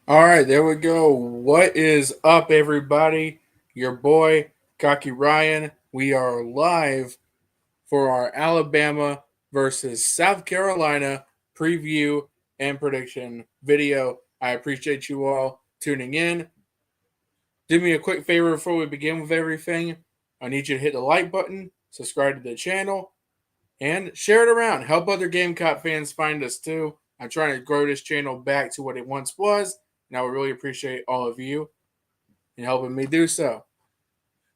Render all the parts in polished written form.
All right, there we go. What is up, everybody? Your boy, Cocky Ryan. We are live for our Alabama versus South Carolina preview and prediction video. I appreciate you all tuning in. Do me a quick favor before we begin with everything. I need you to hit the like button, subscribe to the channel, and share it around. Help other Gamecock fans find us too. I'm trying to grow this channel back to what it once was, and I would really appreciate all of you in helping me do so.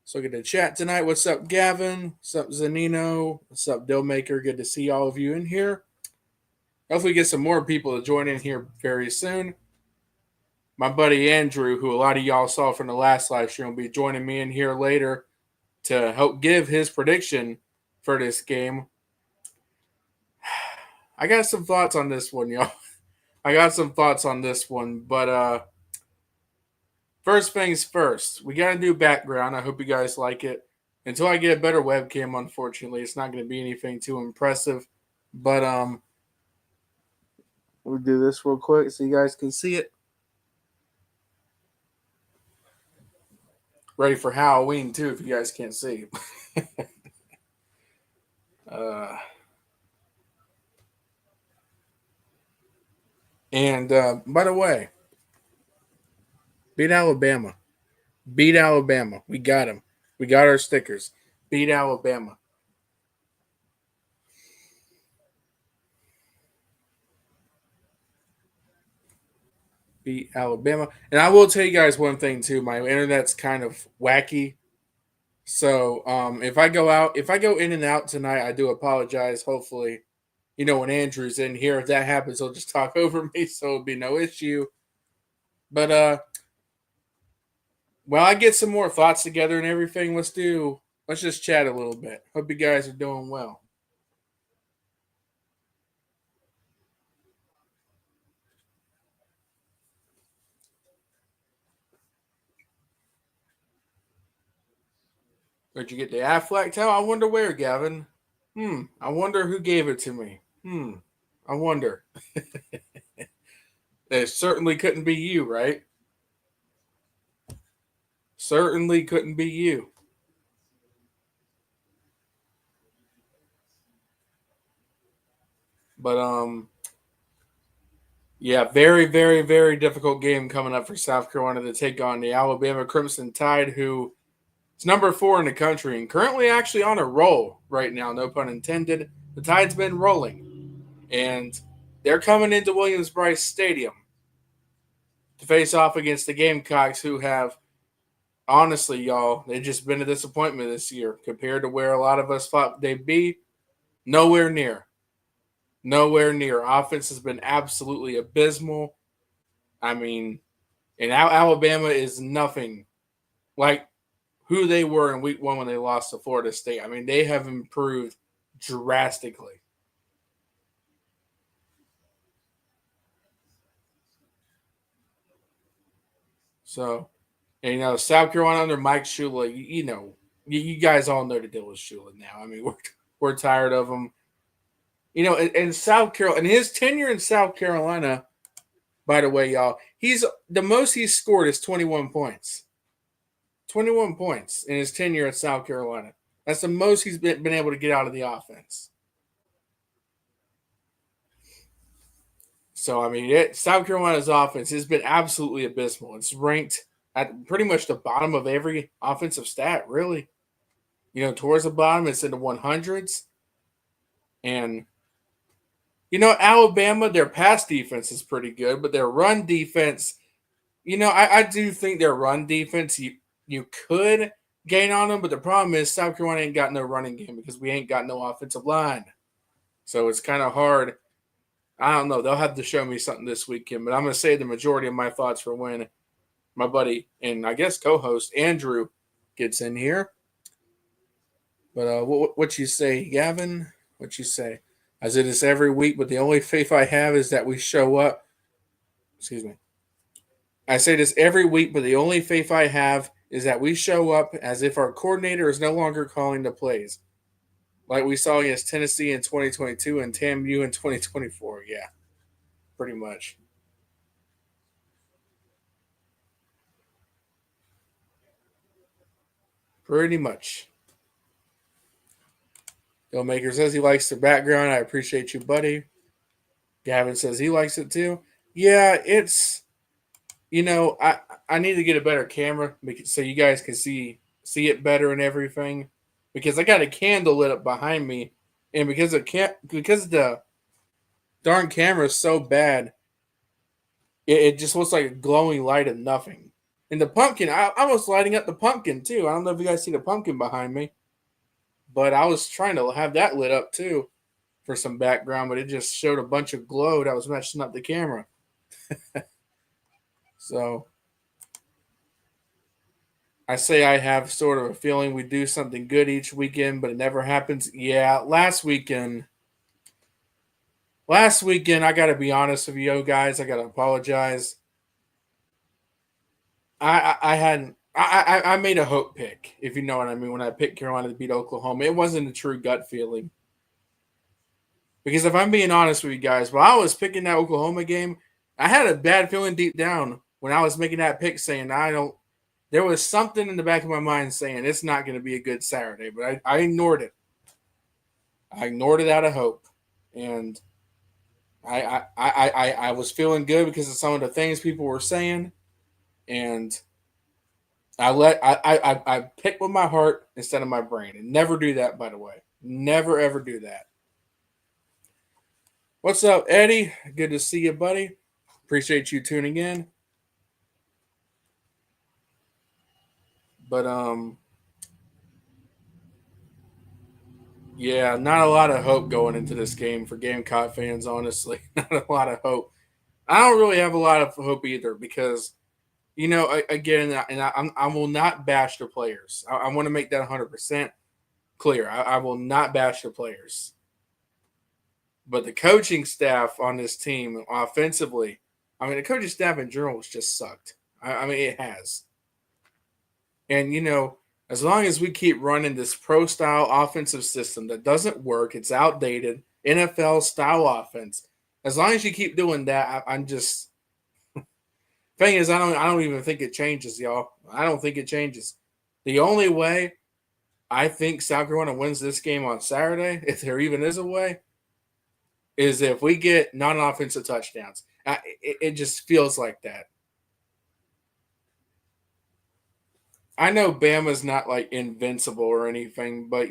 So get to chat tonight. What's up, Gavin? What's up, Zanino? What's up, Dillmaker? Good to see all of you in here. Hopefully get some more people to join in here very soon. My buddy Andrew, who a lot of y'all saw from the last live stream, will be joining me in here later to help give his prediction for this game. I got some thoughts on this one, y'all. I got some thoughts on this one, but first things first, we got a new background. I hope you guys like it. Until I get a better webcam, unfortunately, it's not going to be anything too impressive. But we'll do this real quick so you guys can see it. Ready for Halloween too, if you guys can't see. And by the way, beat Alabama. Beat Alabama. We got them. We got our stickers. Beat Alabama. Beat Alabama. And I will tell you guys one thing too. My internet's kind of wacky. So if I go in and out tonight, I do apologize. Hopefully, when Andrew's in here, if that happens, he'll just talk over me, so it'll be no issue. But while I get some more thoughts together and everything, let's just chat a little bit. Hope you guys are doing well. Where'd you get the Affleck towel? I wonder where, Gavin. I wonder who gave it to me. I wonder. It certainly couldn't be you, right? Certainly couldn't be you. But yeah, very, very, very difficult game coming up for South Carolina to take on the Alabama Crimson Tide, who is number 4 in the country and currently actually on a roll right now, no pun intended. The Tide's been rolling, and they're coming into Williams-Brice Stadium to face off against the Gamecocks, who have, honestly, y'all, they've just been a disappointment this year compared to where a lot of us thought they'd be. Nowhere near. Nowhere near. Offense has been absolutely abysmal. I mean, and Alabama is nothing like who they were in week 1 when they lost to Florida State. I mean, they have improved drastically. So, and South Carolina under Mike Shula, you guys all know the deal with Shula now. I mean, we're tired of him. And South Carolina, and his tenure in South Carolina, by the way, y'all, the most he's scored is 21 points. 21 points in his tenure at South Carolina. That's the most he's been able to get out of the offense. So, I mean, South Carolina's offense has been absolutely abysmal. It's ranked at pretty much the bottom of every offensive stat, really. Towards the bottom, it's in the 100s. And, Alabama, their pass defense is pretty good, but their run defense, I do think their run defense, you could gain on them, but the problem is South Carolina ain't got no running game because we ain't got no offensive line. So it's kind of hard. I don't know. They'll have to show me something this weekend, but I'm going to say the majority of my thoughts for when my buddy and I guess co-host Andrew gets in here. But what you say, Gavin? What you say? As it is every week, but the only faith I have is that we show up. Excuse me. I say this every week, but the only faith I have is that we show up as if our coordinator is no longer calling the plays. Like we saw against Tennessee in 2022 and TAMU in 2024. Yeah, pretty much. Pretty much. Filmmaker says he likes the background. I appreciate you, buddy. Gavin says he likes it too. Yeah, it's I need to get a better camera so you guys can see it better and everything. Because I got a candle lit up behind me, and because the darn camera is so bad, it just looks like a glowing light of nothing. And the pumpkin, I was lighting up the pumpkin too. I don't know if you guys see the pumpkin behind me, but I was trying to have that lit up too for some background, but it just showed a bunch of glow that was messing up the camera. So I say I have sort of a feeling we do something good each weekend, but it never happens. Yeah, last weekend, I got to be honest with you guys. I got to apologize. I hadn't. I made a hope pick, if you know what I mean. When I picked Carolina to beat Oklahoma, it wasn't a true gut feeling. Because if I'm being honest with you guys, while I was picking that Oklahoma game, I had a bad feeling deep down when I was making that pick, saying I don't. There was something in the back of my mind saying it's not going to be a good Saturday, but I ignored it. I ignored it out of hope, and I was feeling good because of some of the things people were saying, and I picked with my heart instead of my brain, and never do that, by the way. Never ever do that. What's up, Eddie? Good to see you, buddy. Appreciate you tuning in. But yeah, not a lot of hope going into this game for Gamecock fans, honestly. Not a lot of hope. I don't really have a lot of hope either because, again, and I will not bash the players. I want to make that 100% clear. I will not bash the players. But the coaching staff on this team offensively, the coaching staff in general has just sucked. It has. And, as long as we keep running this pro style offensive system that doesn't work, it's outdated, NFL style offense. As long as you keep doing that, I'm just. Thing is, I don't even think it changes, y'all. I don't think it changes. The only way I think South Carolina wins this game on Saturday, if there even is a way, is if we get non-offensive touchdowns. It just feels like that. I know Bama's not like invincible or anything, but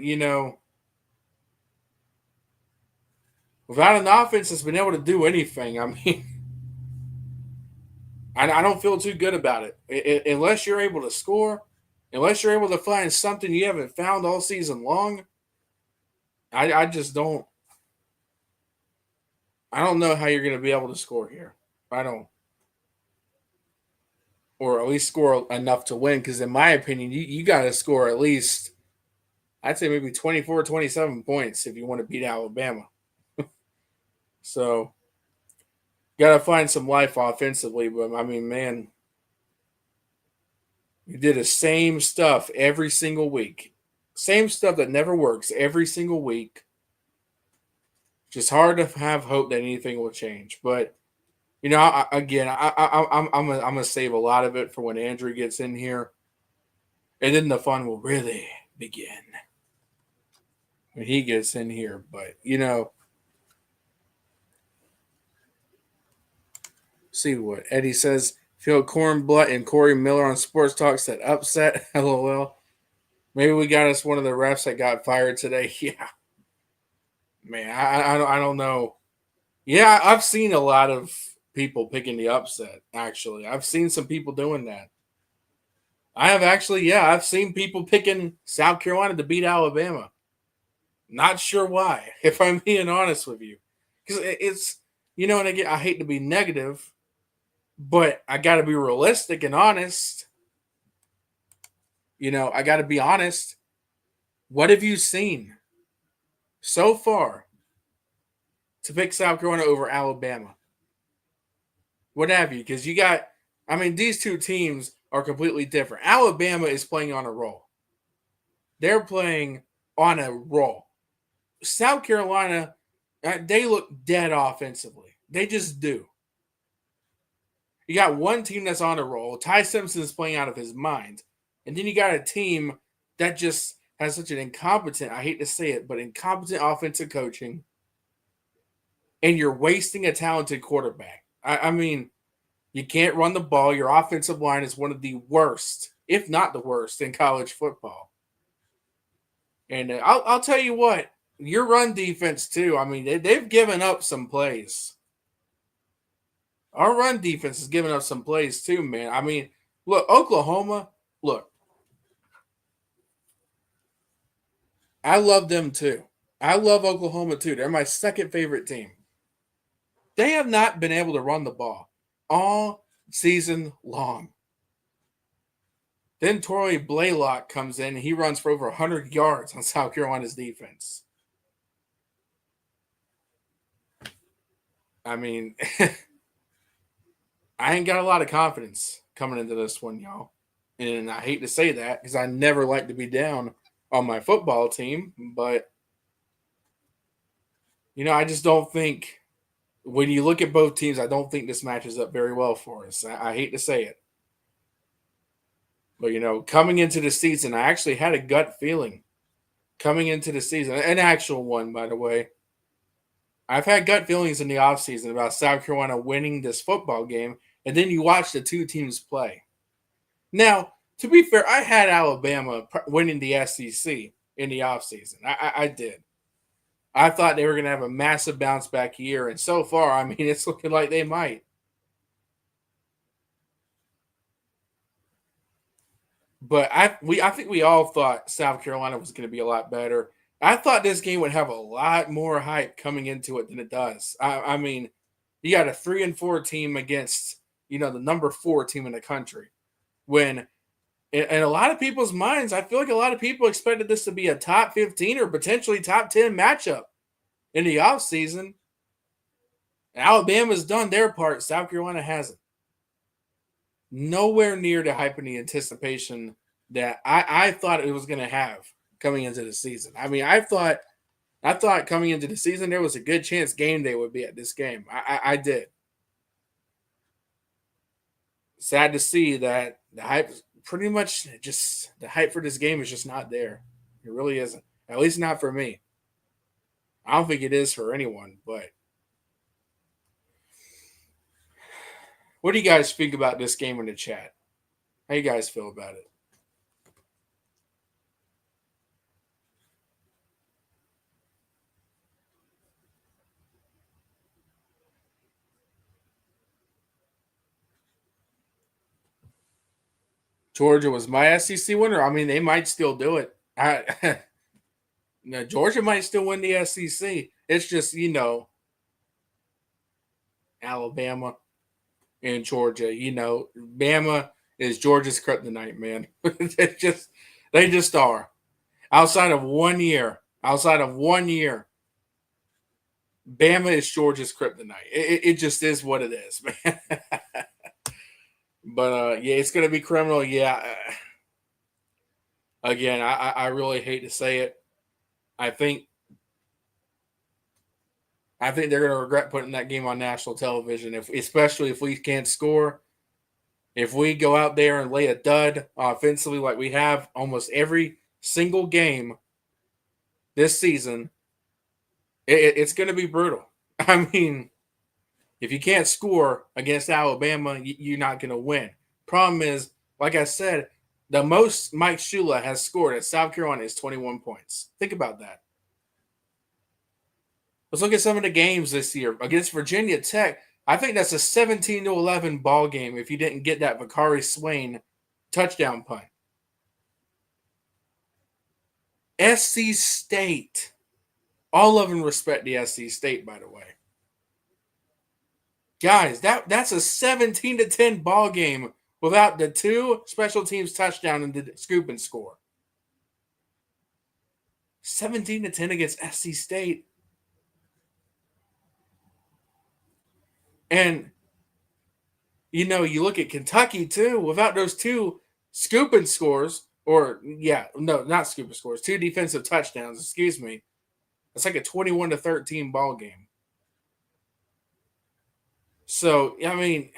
without an offense that's been able to do anything, I don't feel too good about it. Unless you're able to score, unless you're able to find something you haven't found all season long. I just don't. I don't know how you're going to be able to score here. I don't. Or at least score enough to win. Because in my opinion, you got to score at least, I'd say maybe 24, 27 points if you want to beat Alabama. So, got to find some life offensively. But, man, you did the same stuff every single week. Same stuff that never works every single week. Just hard to have hope that anything will change. But, I'm gonna save a lot of it for when Andrew gets in here, and then the fun will really begin when he gets in here. But see what Eddie says. Phil Kornblatt and Corey Miller on Sports Talk said upset. LOL. Maybe we got us one of the refs that got fired today. Yeah, man, I don't know. Yeah, I've seen a lot of people picking the upset. Actually, I've seen some people doing that. I have actually, yeah, I've seen people picking South Carolina to beat Alabama. Not sure why, if I'm being honest with you, because it's and again, I hate to be negative, but I got to be realistic and honest. I got to be honest. What have you seen so far to pick South Carolina over Alabama? What have you? Because these two teams are completely different. Alabama is playing on a roll. They're playing on a roll. South Carolina, they look dead offensively. They just do. You got one team that's on a roll. Ty Simpson is playing out of his mind. And then you got a team that just has such an incompetent, I hate to say it, but incompetent offensive coaching, and you're wasting a talented quarterback. I mean, you can't run the ball. Your offensive line is one of the worst, if not the worst, in college football. And I'll tell you what, your run defense too. I mean, they've given up some plays. Our run defense has given up some plays too, man. I mean, look, Oklahoma. Look, I love them too. I love Oklahoma too. They're my second favorite team. They have not been able to run the ball all season long. Then Torrey Blaylock comes in and he runs for over 100 yards on South Carolina's defense. I mean, I ain't got a lot of confidence coming into this one, y'all. And I hate to say that because I never like to be down on my football team. But, I just don't think, when you look at both teams, I don't think this matches up very well for us. I hate to say it. But, coming into the season, I actually had a gut feeling coming into the season, an actual one, by the way. I've had gut feelings in the offseason about South Carolina winning this football game, and then you watch the two teams play. Now, to be fair, I had Alabama winning the SEC in the offseason. I did. I thought they were going to have a massive bounce back year, and so far, I mean, it's looking like they might. But I think we all thought South Carolina was going to be a lot better. I thought this game would have a lot more hype coming into it than it does. I mean, you got a 3-4 team against the number 4 team in the country. When in a lot of people's minds, I feel like a lot of people expected this to be a top 15 or potentially top 10 matchup in the offseason. Alabama's done their part. South Carolina hasn't. Nowhere near the hype and the anticipation that I thought it was going to have coming into the season. I mean, I thought coming into the season there was a good chance game day would be at this game. I did. Sad to see that the hype pretty much just the hype for this game is just not there. It really isn't. At least not for me. I don't think it is for anyone, but what do you guys think about this game in the chat? How you guys feel about it? Georgia was my SEC winner. I mean, they might still do it. Georgia might still win the SEC. It's just, Alabama and Georgia. Bama is Georgia's kryptonite, man. they just are. Outside of 1 year, Bama is Georgia's kryptonite. It just is what it is, man. But yeah, it's gonna be criminal. Yeah. Again, I really hate to say it. I think they're going to regret putting that game on national television, especially if we can't score. If we go out there and lay a dud offensively like we have almost every single game this season, it's going to be brutal. I mean, if you can't score against Alabama, you're not going to win. Problem is, like I said, the most Mike Shula has scored at South Carolina is 21 points. Think about that. Let's look at some of the games this year. Against Virginia Tech, I think that's a 17-11 ball game if you didn't get that Vakari Swain touchdown punt. SC State. All of them respect the SC State, by the way. Guys, that's a 17-10 ball game without the 2 special teams touchdown and the scoop and score. 17-10 against SC State. And, you look at Kentucky, too, without those 2 scooping scores, not scooping scores, 2 defensive touchdowns, excuse me. It's like a 21-13 ball game. So, I mean,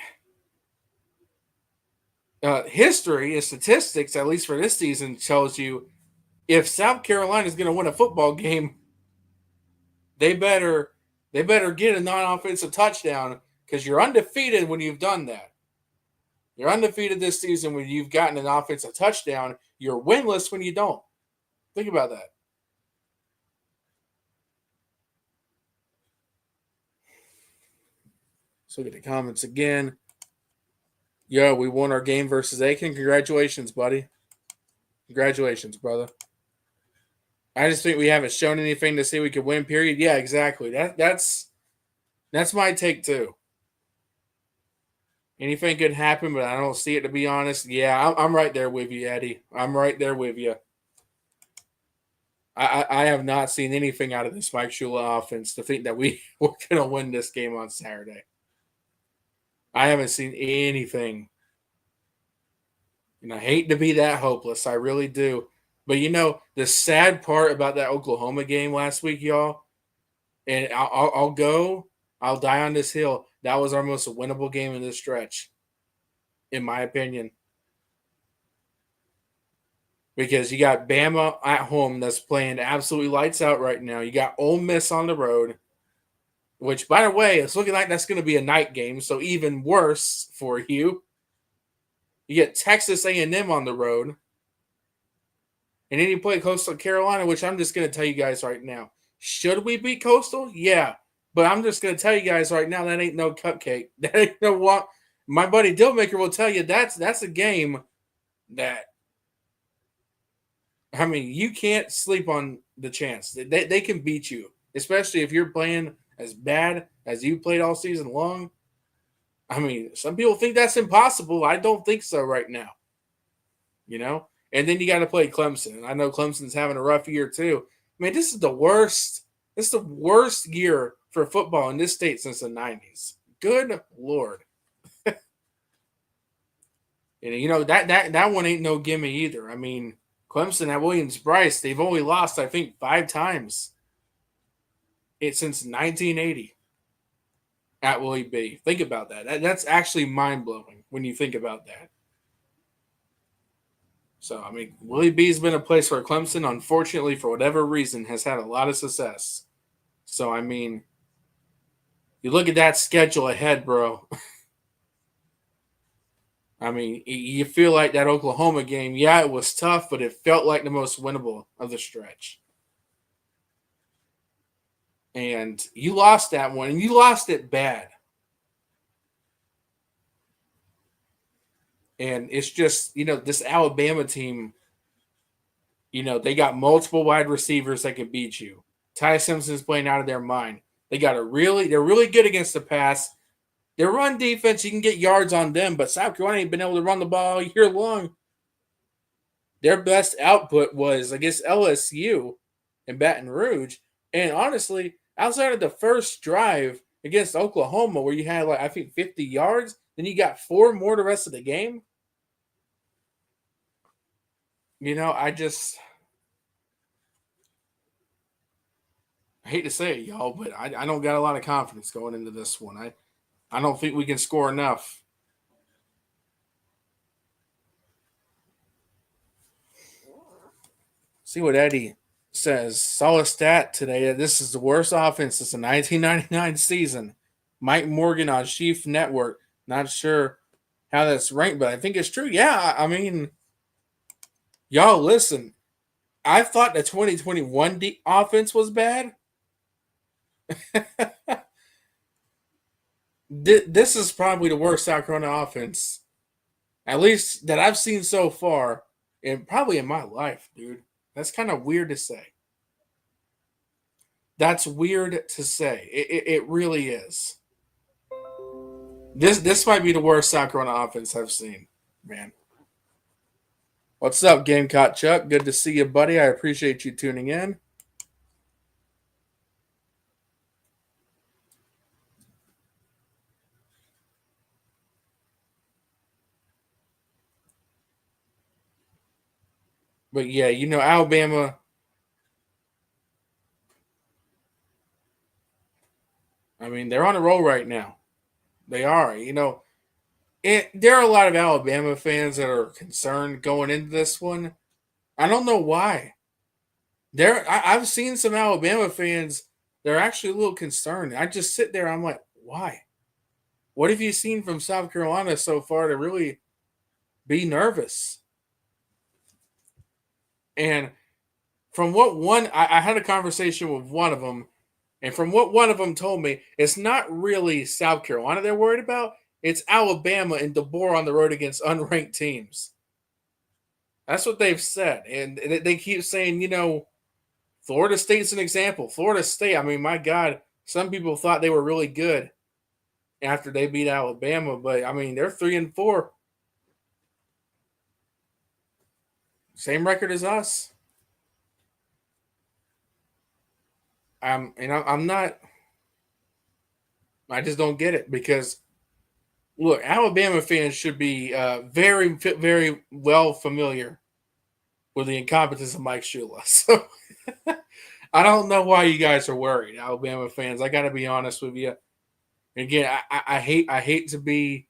history and statistics, at least for this season, tells you if South Carolina is going to win a football game, they better get a non-offensive touchdown because you're undefeated when you've done that. You're undefeated this season when you've gotten an offensive touchdown. You're winless when you don't. Think about that. Let's look at the comments again. Yo, we won our game versus Aiken. Congratulations, buddy. Congratulations, brother. I just think we haven't shown anything to say we could win, period. Yeah, exactly. That's my take too. Anything could happen, but I don't see it, to be honest. Yeah, I'm right there with you, Eddie. I'm right there with you. I have not seen anything out of this Mike Shula offense to think that we were going to win this game on Saturday. I haven't seen anything. And I hate to be that hopeless. I really do. But the sad part about that Oklahoma game last week, y'all, and I'll die on this hill. That was our most winnable game in this stretch, in my opinion. Because you got Bama at home that's playing absolutely lights out right now. You got Ole Miss on the road, which, by the way, it's looking like that's going to be a night game, so even worse for you. You get Texas A&M on the road, and then you play Coastal Carolina, which I'm just going to tell you guys right now. Should we beat Coastal? Yeah, but I'm just going to tell you guys right now that ain't no cupcake. That ain't no what. My buddy Dillmaker will tell you that's a game that, I mean, you can't sleep on the chance. They can beat you, especially if you're playing as bad as you played all season long. I mean, some people think that's impossible. I don't think so right now. And then you got to play Clemson. And I know Clemson's having a rough year too. I mean, this is the worst. This is the worst year for football in this state since the 90s. Good Lord. And that one ain't no gimme either. I mean, Clemson at Williams-Brice, they've only lost, I think, 5 times since 1980 at Willie B. Think about that. That's actually mind-blowing when you think about that. So, I mean, Willie B's been a place where Clemson, unfortunately, for whatever reason, has had a lot of success. So, I mean, you look at that schedule ahead, bro. I mean, you feel like that Oklahoma game, yeah, it was tough, but it felt like the most winnable of the stretch. And you lost that one, and you lost it bad. And it's just, this Alabama team, they got multiple wide receivers that can beat you. Ty Simpson's playing out of their mind. They're really good against the pass. Their run defense, you can get yards on them, but South Carolina ain't been able to run the ball all year long. Their best output was against LSU in Baton Rouge. And honestly, outside of the first drive against Oklahoma, where you had, I think 50 yards, then you got 4 more the rest of the game. I hate to say it, y'all, but I don't got a lot of confidence going into this one. I don't think we can score enough. See what Eddie says. Saw a stat today. This is the worst offense since the 1999 season. Mike Morgan on Chief Network. Not sure how that's ranked, but I think it's true. Yeah, I mean, y'all listen. I thought the 2021 offense was bad. This is probably the worst South Carolina offense, at least that I've seen so far, and probably in my life, dude. That's kind of weird to say. That's weird to say. It really is. This might be the worst South Carolina offense I've seen, man. What's up, Gamecock Chuck? Good to see you, buddy. I appreciate you tuning in. But yeah, Alabama. I mean, they're on a roll right now. They are. There are a lot of Alabama fans that are concerned going into this one. I don't know why. I've seen some Alabama fans. They're actually a little concerned. I just sit there. I'm like, why? What have you seen from South Carolina so far to really be nervous? And from what I had a conversation with one of them, and from what one of them told me, it's not really South Carolina they're worried about. It's Alabama and DeBoer on the road against unranked teams. That's what they've said. And they keep saying, Florida State's an example. Florida State, I mean, my God, some people thought they were really good after they beat Alabama, but I mean, they're 3-4. Same record as us. I'm not. I just don't get it because look, Alabama fans should be very well familiar with the incompetence of Mike Shula. So I don't know why you guys are worried, Alabama fans. I got to be honest with you. Again, I hate to be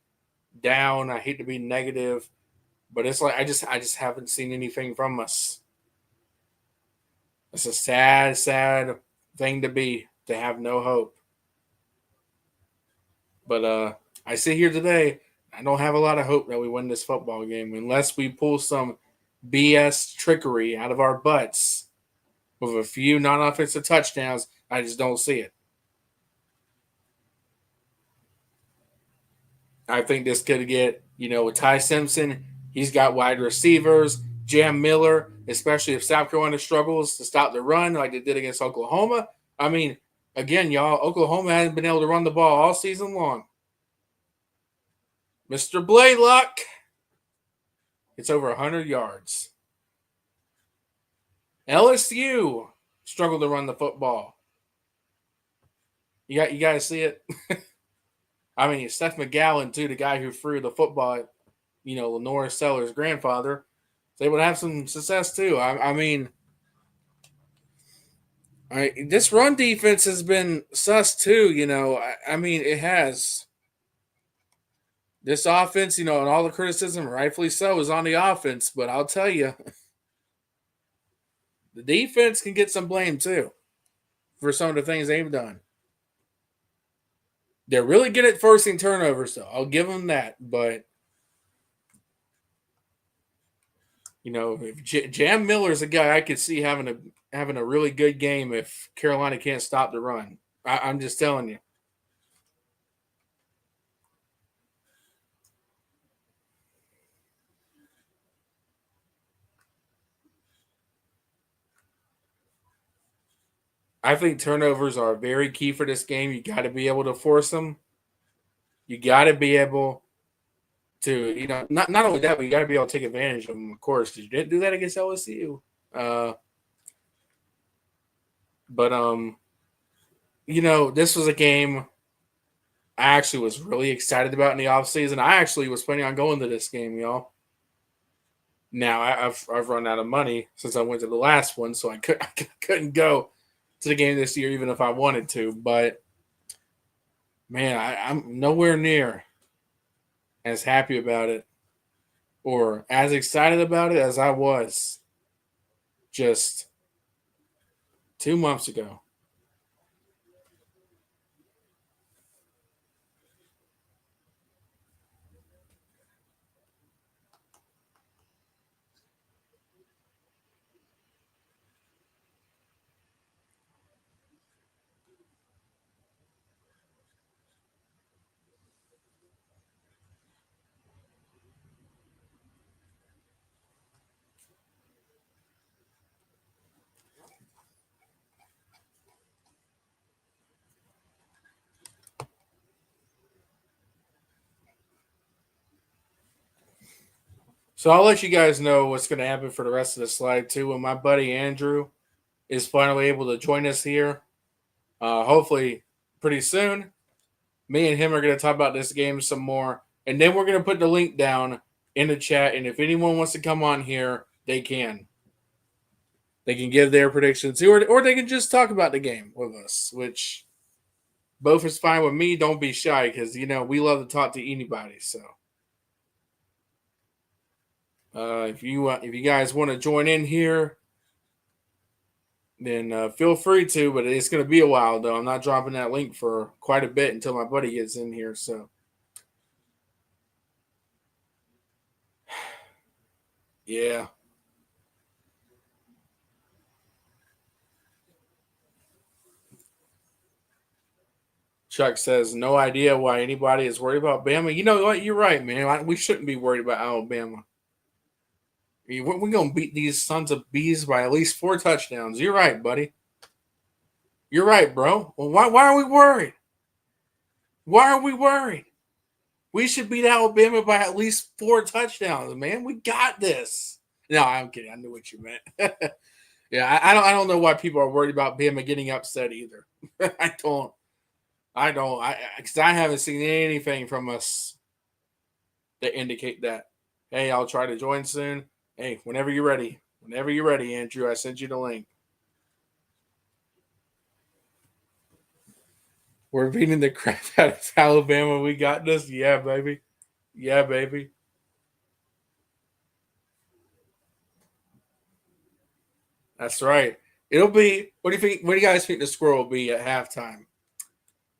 down. I hate to be negative, but it's like I just haven't seen anything from us. It's a sad thing to have no hope. But I sit here today. I don't have a lot of hope that we win this football game unless we pull some BS trickery out of our butts with a few non-offensive touchdowns. I just don't see it. I think this could get, with Ty Simpson, he's got wide receivers. Jam Miller, especially if South Carolina struggles to stop the run like they did against Oklahoma. I mean, again, y'all, Oklahoma hasn't been able to run the ball all season long. Mr. Blaylock, it's over 100 yards. LSU struggled to run the football. You got to see it. I mean, Seth McGowan, too, the guy who threw the football at, Lenore Sellers' grandfather, they would have some success, too. I mean, this run defense has been sus, too. I mean, it has. This offense, and all the criticism, rightfully so, is on the offense. But I'll tell you, the defense can get some blame, too, for some of the things they've done. They're really good at forcing turnovers, though. I'll give them that. But if Jam Miller's a guy I could see having a really good game if Carolina can't stop the run. I'm just telling you. I think turnovers are very key for this game. You got to be able to force them. You got to be able to, not only that, but you got to be able to take advantage of them, of course, because you didn't do that against LSU. But this was a game I actually was really excited about in the offseason. I actually was planning on going to this game, y'all. Now I've run out of money since I went to the last one, so I couldn't go to the game this year even if I wanted to. But man, I'm nowhere near as happy about it or as excited about it as I was just 2 months ago. So I'll let you guys know what's going to happen for the rest of the slide too. When my buddy Andrew is finally able to join us here, hopefully pretty soon, me and him are going to talk about this game some more, and then we're going to put the link down in the chat. And if anyone wants to come on here, they can. They can give their predictions, or they can just talk about the game with us, which both is fine with me. Don't be shy because we love to talk to anybody. So. If you guys want to join in here, then feel free to. But it's going to be a while, though. I'm not dropping that link for quite a bit until my buddy gets in here. So, yeah. Chuck says, no idea why anybody is worried about Bama. You know what? You're right, man. We shouldn't be worried about Alabama. We're going to beat these sons of bees by at least 4 touchdowns. You're right, buddy. You're right, bro. Well, why are we worried? Why are we worried? We should beat Alabama by at least 4 touchdowns, man. We got this. No, I'm kidding. I knew what you meant. Yeah, I don't know why people are worried about Bama getting upset either. I don't. Because I haven't seen anything from us that indicate that. Hey, I'll try to join soon. Hey, whenever you're ready. Whenever you're ready, Andrew, I sent you the link. We're beating the crap out of Alabama. We got this. Yeah, baby. Yeah, baby. That's right. It'll be. What do you think? What do you guys think the score will be at halftime?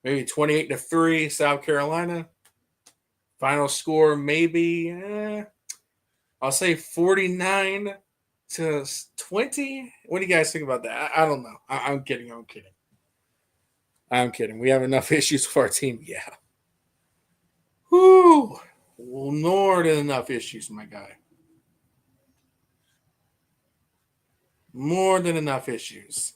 Maybe 28-3, South Carolina. Final score, maybe. I'll say 49-20. What do you guys think about that? I don't know. I'm kidding. I'm kidding. I'm kidding. We have enough issues with our team. Yeah. Whew. Well, more than enough issues, my guy. More than enough issues.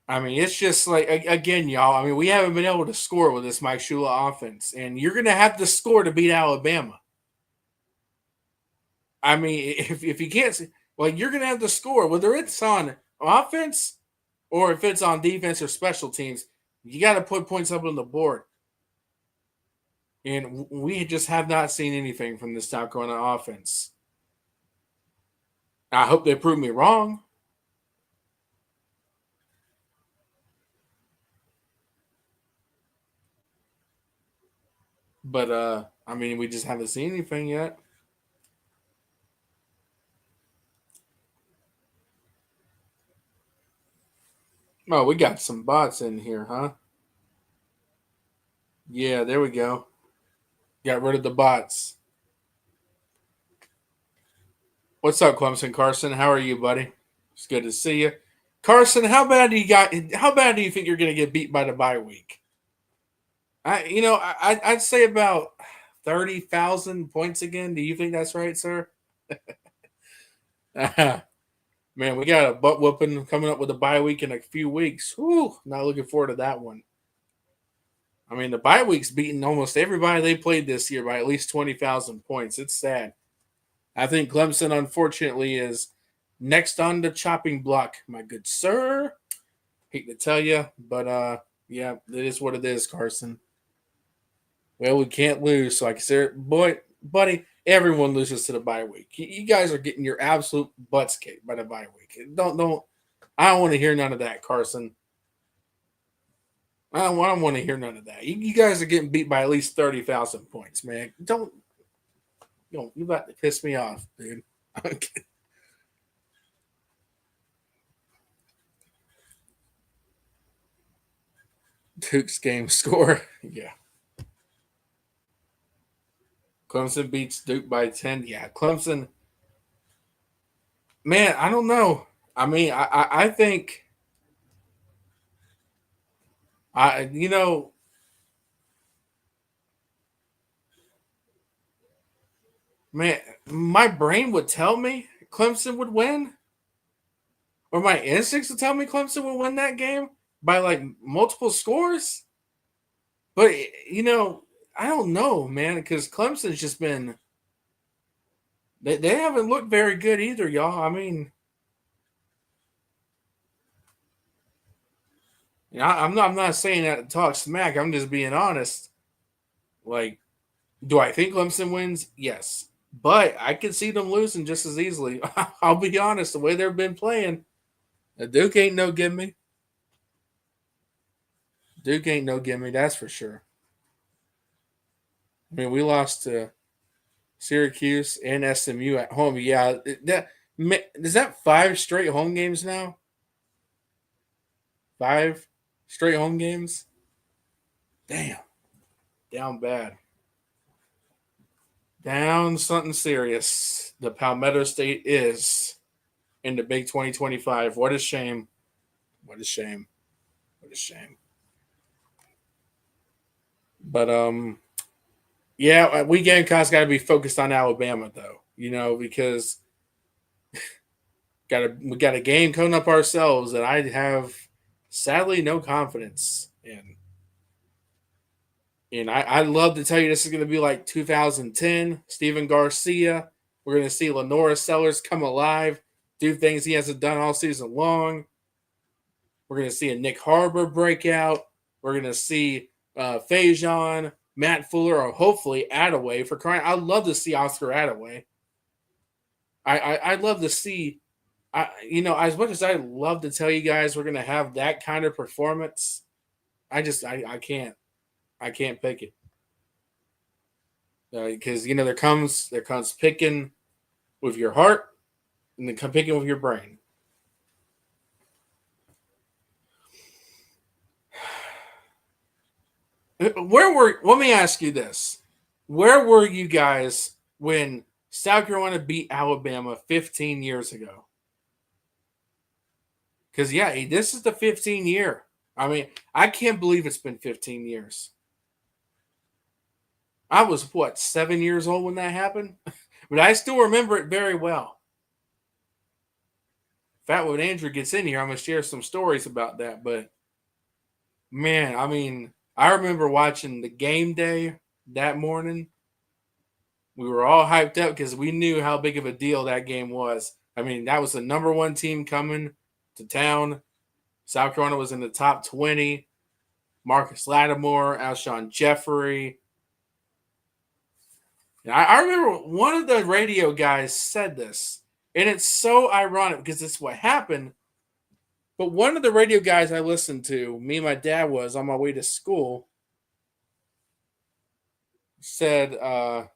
I mean, it's just like, again, y'all. I mean, we haven't been able to score with this Mike Shula offense, and you're going to have to score to beat Alabama. I mean, if you can't, like, you're going to have to score, whether it's on offense or if it's on defense or special teams. You got to put points up on the board. And we just have not seen anything from this South Carolina offense. I hope they prove me wrong. But I mean, we just haven't seen anything yet. Oh, we got some bots in here, huh? Yeah, there we go. Got rid of the bots. What's up, Clemson Carson? How are you, buddy? It's good to see you. Carson, how bad do you think you're gonna get beat by the bye week? I'd say about 30,000 points again. Do you think that's right, sir? Man, we got a butt whooping coming up with a bye week in a few weeks. Whew, not looking forward to that one. I mean, the bye week's beating almost everybody they played this year by at least 20,000 points. It's sad. I think Clemson, unfortunately, is next on the chopping block, my good sir. Hate to tell you, but yeah, it is what it is, Carson. Well, we can't lose. So, like I said, boy, buddy, everyone loses to the bye week. You guys are getting your absolute butts kicked by the bye week. Don't. I don't want to hear none of that, Carson. I don't want to hear none of that. You guys are getting beat by at least 30,000 points, man. Don't. You about to piss me off, dude. Duke's game score. Yeah. Clemson beats Duke by 10. Yeah, Clemson. Man, I don't know. I mean, I think I you know man, my brain would tell me Clemson would win, or my instincts would tell me Clemson would win that game by like multiple scores. But I don't know, man, because Clemson's just been they haven't looked very good either, y'all. I mean, I'm not saying that to talk smack. I'm just being honest. Like, do I think Clemson wins? Yes. But I could see them losing just as easily. I'll be honest, the way they've been playing, Duke ain't no gimme. Duke ain't no gimme, that's for sure. I mean, we lost to Syracuse and SMU at home. Yeah, Is that 5 straight home games now? 5 straight home games? Damn. Down bad. Down something serious. The Palmetto State is in the Big 2025. What a shame. What a shame. What a shame. But yeah, we Gamecocks got to be focused on Alabama though. Because we got a game coming up ourselves that I have sadly no confidence in. And I'd love to tell you this is going to be like 2010, Stephen Garcia. We're going to see Lenora Sellers come alive, do things he hasn't done all season long. We're going to see a Nick Harbor breakout. We're going to see Fajon, Matt Fuller, or hopefully Attaway for crying. I'd love to see Oscar Attaway. I'd love to see, as much as I'd love to tell you guys we're going to have that kind of performance, I can't. I can't pick it because there comes picking with your heart and then picking with your brain. Let me ask you this: where were you guys when South Carolina beat Alabama 15 years ago? Because this is the 15 year. I mean, I can't believe it's been 15 years. I was 7 years old when that happened, but I still remember it very well. In fact, when Andrew gets in here, I'm gonna share some stories about that. But man, I mean, I remember watching the game day that morning. We were all hyped up because we knew how big of a deal that game was. I mean, that was the number 1 team coming to town. South Carolina was in the top 20. Marcus Lattimore, Alshon Jeffrey. I remember one of the radio guys said this, and it's so ironic because it's what happened. But one of the radio guys I listened to, me and my dad was on my way to school, said, I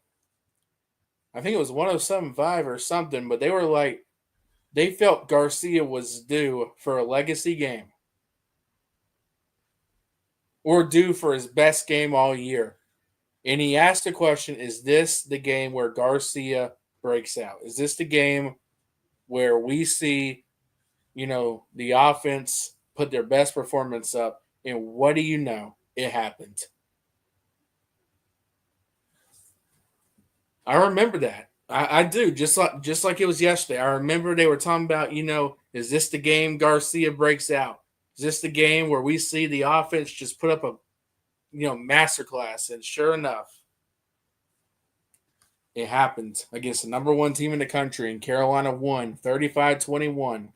think it was 107.5 or something, but they were like, they felt Garcia was due for a legacy game or due for his best game all year. And he asked the question, is this the game where Garcia breaks out? Is this the game where we see, the offense put their best performance up? And what do you know? It happened. I remember that. I do, just like it was yesterday. I remember they were talking about, is this the game Garcia breaks out? Is this the game where we see the offense just put up a masterclass? And sure enough, it happened against the number 1 team in the country, and Carolina won 35-21.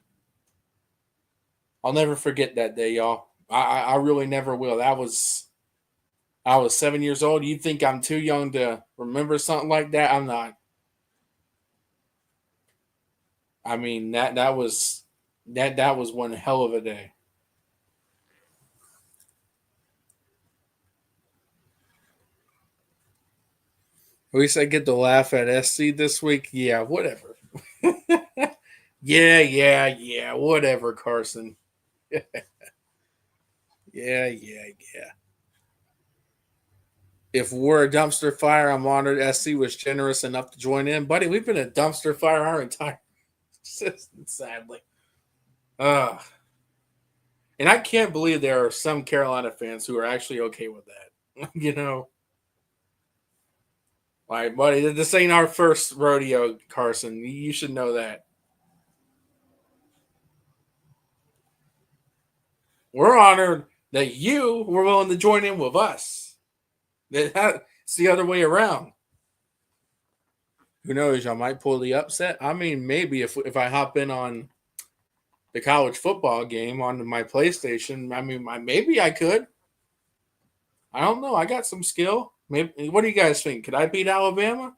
I'll never forget that day, y'all. I really never will. I was 7 years old. You'd think I'm too young to remember something like that. I'm not. I mean, that was one hell of a day. At least I get to laugh at SC this week. Yeah, whatever. yeah. Whatever, Carson. yeah. If we're a dumpster fire, I'm honored SC was generous enough to join in. Buddy, we've been a dumpster fire our entire existence, sadly. And I can't believe there are some Carolina fans who are actually okay with that. Like, buddy, this ain't our first rodeo, Carson. You should know that. We're honored that you were willing to join in with us. It's the other way around. Who knows? I might pull the upset. I mean, maybe if I hop in on the college football game on my PlayStation, I mean, maybe I could. I don't know. I got some skill. Maybe. What do you guys think? Could I beat Alabama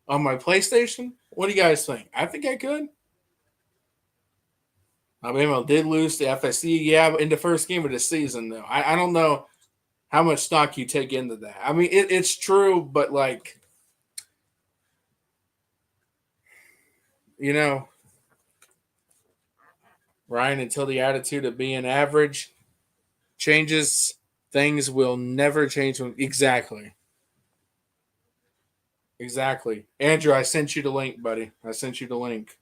on my PlayStation? What do you guys think? I think I could. Alabama did lose to FSU, yeah, in the first game of the season, though. I don't know how much stock you take into that. I mean, it's true, but like, you know, Ryan, until the attitude of being average changes, things will never change. Exactly. Exactly. Andrew, I sent you the link, buddy. I sent you the link.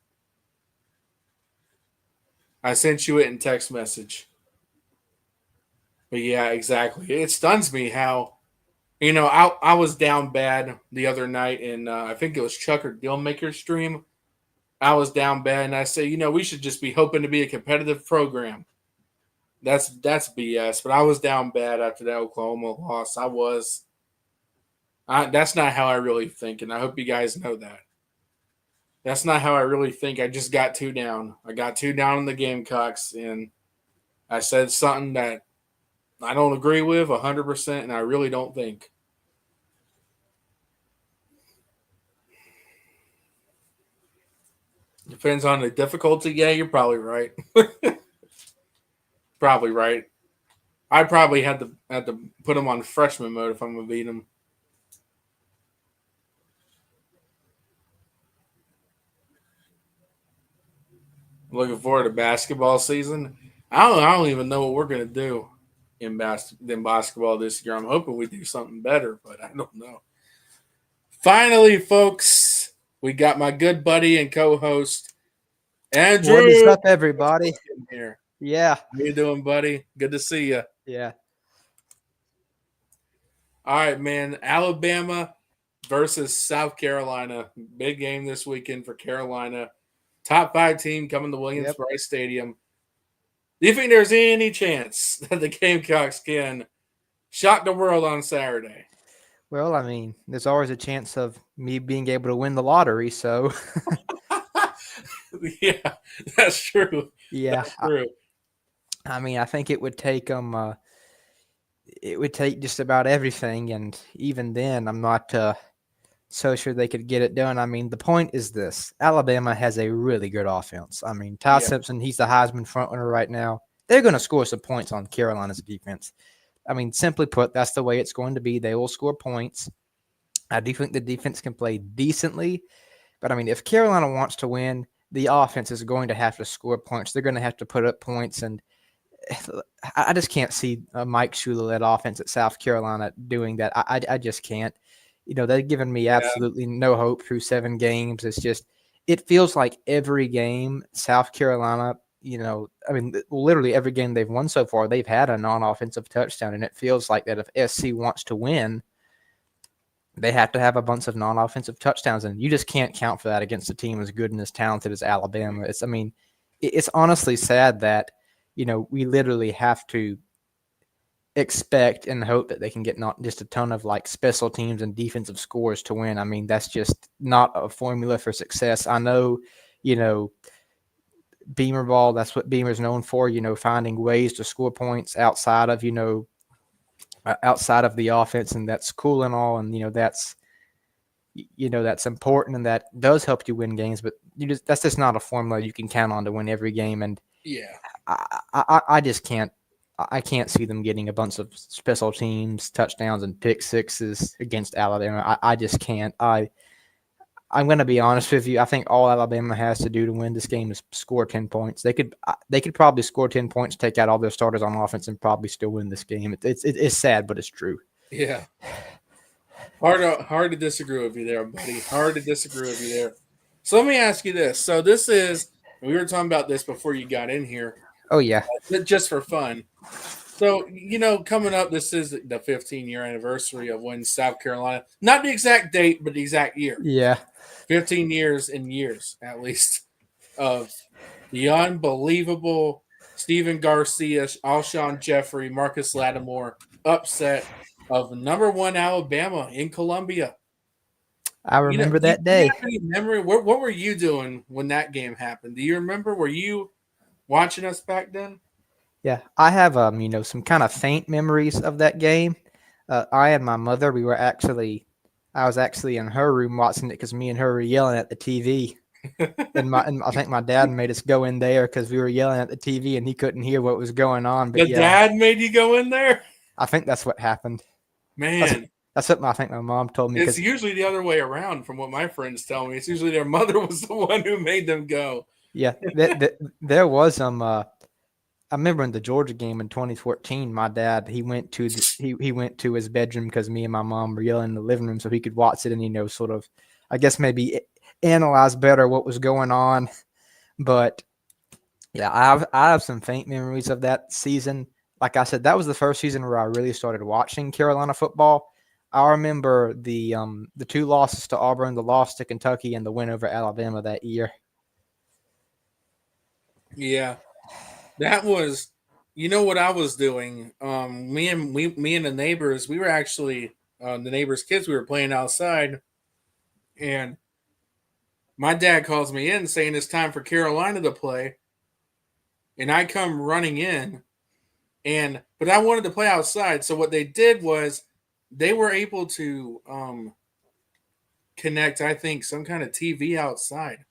I sent you it in text message. But yeah, exactly. It stuns me how, I was down bad the other night, and I think it was Chuck or Dealmaker's stream. I was down bad, and I say, we should just be hoping to be a competitive program. That's BS. But I was down bad after that Oklahoma loss. I was. That's not how I really think, and I hope you guys know that. That's not how I really think. I just got too down. I got too down on the Gamecocks, and I said something that I don't agree with 100%, and I really don't think. Depends on the difficulty. Yeah, you're probably right. Probably right. I probably had to put him on freshman mode if I'm gonna beat him. Looking forward to basketball season. I don't even know what we're gonna do in basketball this year. I'm hoping we do something better, but I don't know. Finally, folks, we got my good buddy and co-host Andrew. What is up, everybody? Here. Yeah. How you doing, buddy? Good to see you. Yeah. All right, man. Alabama versus South Carolina. Big game this weekend for Carolina. Top 5 team coming to Williams-Brice Stadium. Do you think there's any chance that the Gamecocks can shock the world on Saturday? Well, I mean, there's always a chance of me being able to win the lottery, so. Yeah, that's true. Yeah. That's true. I mean, I think it would take them. It would take just about everything, and even then, I'm not so sure they could get it done. I mean, the point is this: Alabama has a really good offense. I mean, Ty Simpson, he's the Heisman frontrunner right now. They're going to score some points on Carolina's defense. I mean, simply put, that's the way it's going to be. They will score points. I do think the defense can play decently, but I mean, if Carolina wants to win, the offense is going to have to score points. They're going to have to put up points, and I just can't see Mike Shula-led offense at South Carolina doing that. I just can't. They've given me absolutely no hope through 7 games. It's just, it feels like every game South Carolina, literally every game they've won so far, they've had a non-offensive touchdown. And it feels like that if SC wants to win, they have to have a bunch of non-offensive touchdowns. And you just can't count for that against a team as good and as talented as Alabama. It's honestly sad that, we literally have to expect and hope that they can get not just a ton of like special teams and defensive scores to win. I mean, that's just not a formula for success. I know, Beamer ball, that's what Beamer's known for, finding ways to score points outside of the offense, and that's cool and all. And, that's important, and that does help you win games, but that's just not a formula you can count on to win every game. And yeah, I just can't. I can't see them getting a bunch of special teams, touchdowns, and pick sixes against Alabama. I just can't. I'm going to be honest with you. I think all Alabama has to do to win this game is score 10 points. They could probably score 10 points, take out all their starters on offense, and probably still win this game. It's sad, but it's true. Yeah. Hard to disagree with you there, buddy. Hard to disagree with you there. So let me ask you this. So we were talking about this before you got in here. Oh, yeah. Just for fun. So, coming up, this is the 15-year anniversary of when South Carolina, not the exact date, but the exact year. Yeah. 15 years in years, at least, of the unbelievable Stephen Garcia, Alshon Jeffrey, Marcus Lattimore upset of number 1 Alabama in Columbia. I remember that day. Any memory? What were you doing when that game happened? Do you remember? Were you watching us back then? Yeah, I have some kind of faint memories of that game. I and my mother, I was actually in her room watching it because me and her were yelling at the TV, and I think my dad made us go in there because we were yelling at the TV and he couldn't hear what was going on. But dad made you go in there? I think that's what happened. Man, That's something I think my mom told me It's because usually the other way around, from what my friends tell me. It's usually their mother was the one who made them go. yeah, there was I remember in the Georgia game in 2014, my dad he went to his bedroom because me and my mom were yelling in the living room so he could watch it and sort of I guess maybe analyze better what was going on. But yeah, I have some faint memories of that season. Like I said, that was the first season where I really started watching Carolina football. I remember the two losses to Auburn, the loss to Kentucky, and the win over Alabama that year. Yeah, that was, you know what I was doing. Me and the neighbors, we were actually the neighbors' kids. We were playing outside, and my dad calls me in saying it's time for Carolina to play, and I come running in, but I wanted to play outside. So what they did was they were able to connect, I think, some kind of TV outside,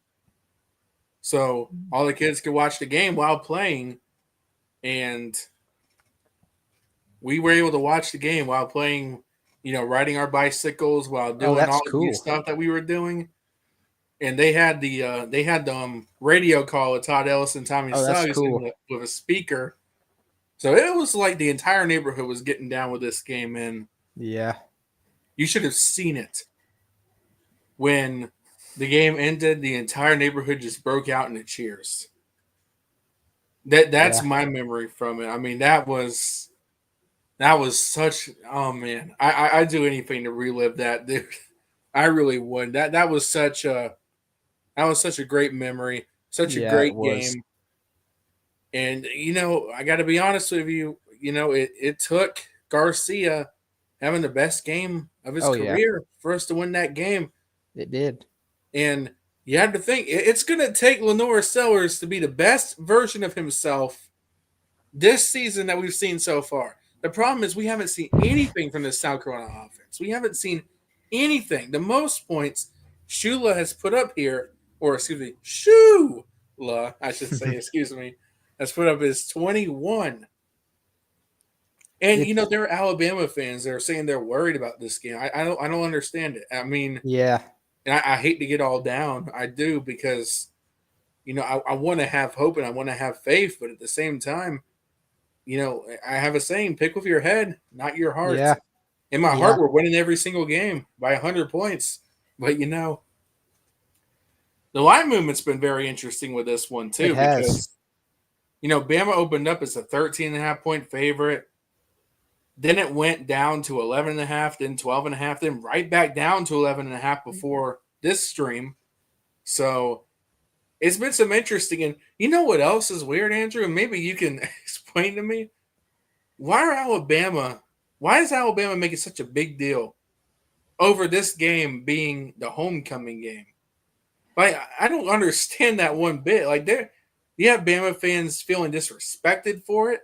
so all the kids could watch the game while playing, and we were able to watch the game while playing, riding our bicycles while Oh, doing that's all of the cool. stuff that we were doing. And they had the radio call with Todd Ellis and Tommy Oh, that's Suggs cool. with a speaker. So it was like the entire neighborhood was getting down with this game, and Yeah, you should have seen it when the game ended. The entire neighborhood just broke out into cheers. That's yeah, my memory from it. I mean, that was such. Oh man, I'd do anything to relive that, dude. I really would. That was such a great memory, such a yeah. It great was. game. And I got to be honest with you. It took Garcia having the best game of his Oh yeah, career for us to win that game. it did. And you have to think it's going to take Lenore Sellers to be the best version of himself this season that we've seen so far. The problem is we haven't seen anything from the South Carolina offense. We haven't seen anything. The most points Shula has put up here, or excuse me, Shula, I should say, excuse me, has put up is 21. And It's there are Alabama fans that are saying they're worried about this game. I don't understand it. I mean, yeah, and I hate to get all down. I do, because I want to have hope and I want to have faith, but at the same time, I have a saying: pick with your head, not your heart. yeah, In my yeah. heart, we're winning every single game by 100 points. But the line movement's been very interesting with this one It too, has. because Bama opened up as a 13.5 point favorite. Then it went down to 11.5, then 12.5, then right back down to 11.5 before this stream. So it's been some interesting. And you know what else is weird, Andrew? And maybe you can explain to me. Why is Alabama making such a big deal over this game being the homecoming game? Like, I don't understand that one bit. Like, you have Bama fans feeling disrespected for it.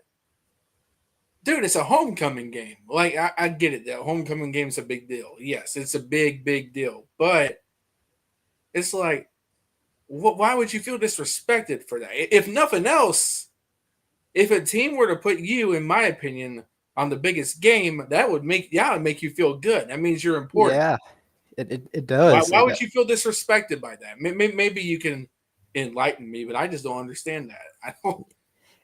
Dude, it's a homecoming game. Like, I get it. That homecoming game is a big deal. Yes, it's a big, big deal. But it's like, why would you feel disrespected for that? If nothing else, if a team were to put you, in my opinion, on the biggest game, that would make you feel good. That means you're important. Yeah, it Why, does. why would you feel disrespected by that? Maybe you can enlighten me, but I just don't understand that. I don't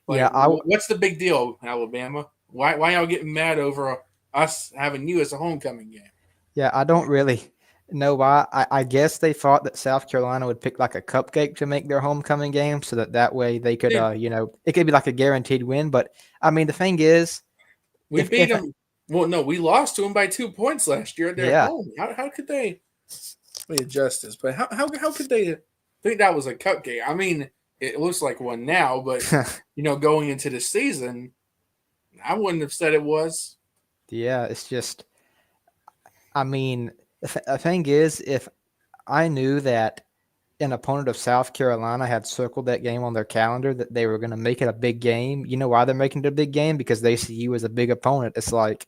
like. Yeah, What's the big deal, Alabama? Why y'all getting mad over us having you as a homecoming game? yeah, I don't really know why. I guess they thought that South Carolina would pick like a cupcake to make their homecoming game, so that way they could, Dude, it could be like a guaranteed win. But I mean, the thing is, we beat if them. Well, no, we lost to them by 2 points last year at their yeah, home. How could they? Let me adjust this. But how could they think that was a cupcake? I mean, it looks like one now, but going into the season, I wouldn't have said it was. yeah, it's just, I mean, the thing is, if I knew that an opponent of South Carolina had circled that game on their calendar, that they were going to make it a big game. You know why they're making it a big game? Because they see you as a big opponent. It's like,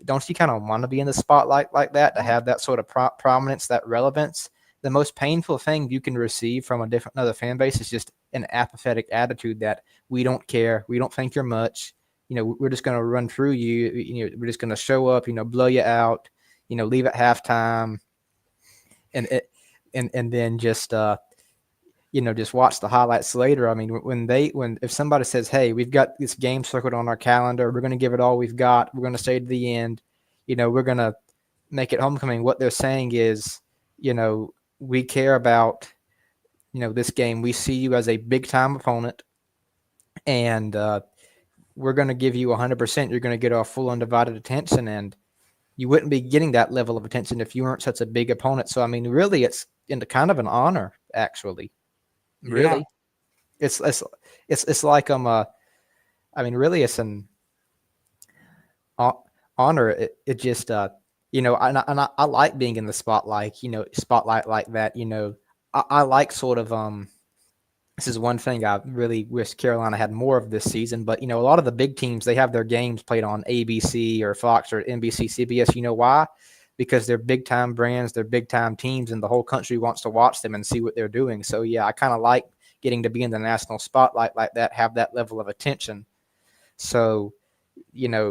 don't you kind of want to be in the spotlight like that, to have that sort of prominence, that relevance? The most painful thing you can receive from another fan base is just an apathetic attitude that we don't care, we don't think you're much. We're just going to run through you. We're just going to show up, blow you out. leave at halftime, and and then just just watch the highlights later. I mean, when if somebody says, "Hey, we've got this game circled on our calendar, we're going to give it all we've got. We're going to stay to the end. We're going to make it homecoming." What they're saying is, we care about this game. We see you as a big time opponent, and we're going to give you 100%. You're going to get our full undivided attention, and you wouldn't be getting that level of attention if you weren't such a big opponent. So, I mean, really, it's kind of an honor, actually. Really, Yeah. it's like I mean, really, it's an honor. It just I like being in the spotlight. Spotlight like that. I like sort of This is one thing I really wish Carolina had more of this season. But a lot of the big teams, they have their games played on ABC or Fox or NBC, CBS. You know why? Because they're big time brands, they're big time teams, and the whole country wants to watch them and see what they're doing. So yeah, I kind of like getting to be in the national spotlight like that, have that level of attention. So, And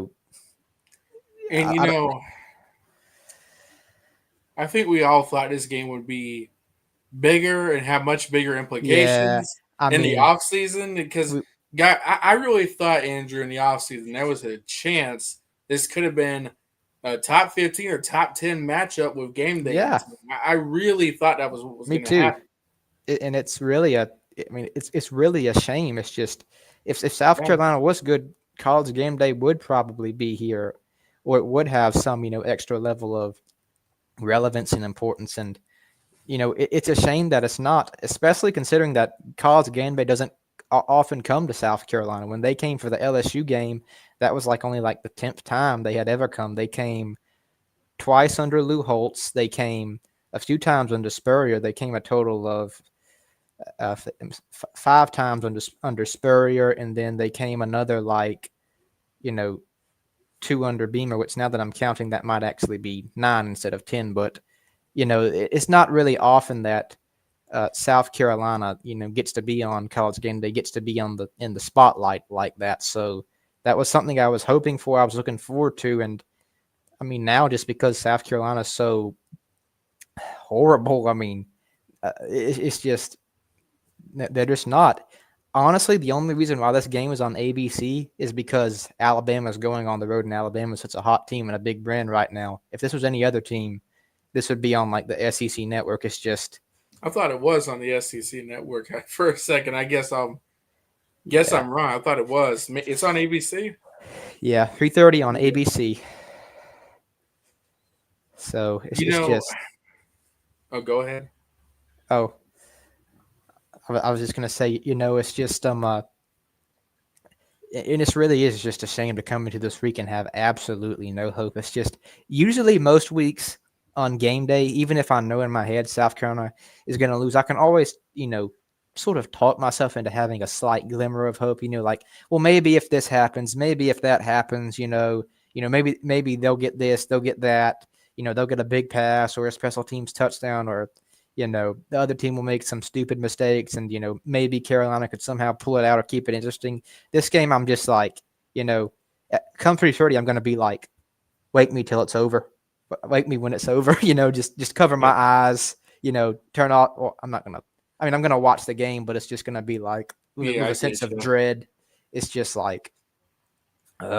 I I think we all thought this game would be bigger and have much bigger yeah, implications I in the mean, off season because we, I really thought, Andrew, in the off season there was a chance this could have been a top 15 or top 10 matchup with game day. yeah, I really thought that was what was me going to too. happen. And it's really it's really a shame. It's just if South Yeah. Carolina was good, College Game Day would probably be here, or it would have some extra level of relevance and importance. And it's a shame that it's not, especially considering that College Game Day doesn't often come to South Carolina. When they came for the LSU game, that was only the 10th time they had ever come. They came twice under Lou Holtz. They came a few times under Spurrier. They came a total of 5 times under Spurrier, and then they came another 2 under Beamer. Which now that I'm counting, that might actually be 9 instead of 10. But it's not really often that South Carolina gets to be on College Game Day, gets to be in the spotlight like that. So that was something I was hoping for. I was looking forward to, and I mean now just because South Carolina is so horrible, I mean it's just. They're just not. Honestly, the only reason why this game is on ABC is because Alabama's going on the road, and Alabama's such a hot team and a big brand right now. If this was any other team, this would be on the SEC network. It's just I thought it was on the SEC network for a second. I guess I'm yeah, wrong. I thought it was. It's on ABC. yeah, 3:30 on ABC. So it's just Oh, go ahead. oh, I was just gonna say it's just and it really is just a shame to come into this week and have absolutely no hope. It's just usually most weeks on game day, even if I know in my head South Carolina is going to lose, I can always, sort of talk myself into having a slight glimmer of hope. Well, maybe if this happens, maybe if that happens, maybe they'll get this, they'll get that, they'll get a big pass or a special teams touchdown, or the other team will make some stupid mistakes, and maybe Carolina could somehow pull it out or keep it interesting. This game, I'm just come 3:30, I'm going to be like, wake me till it's over, wake me when it's over. Just cover my eyes. Turn off. Well, I'm not gonna. I mean, I'm gonna watch the game, but it's just gonna be with I a sense get of you. dread. It's just I just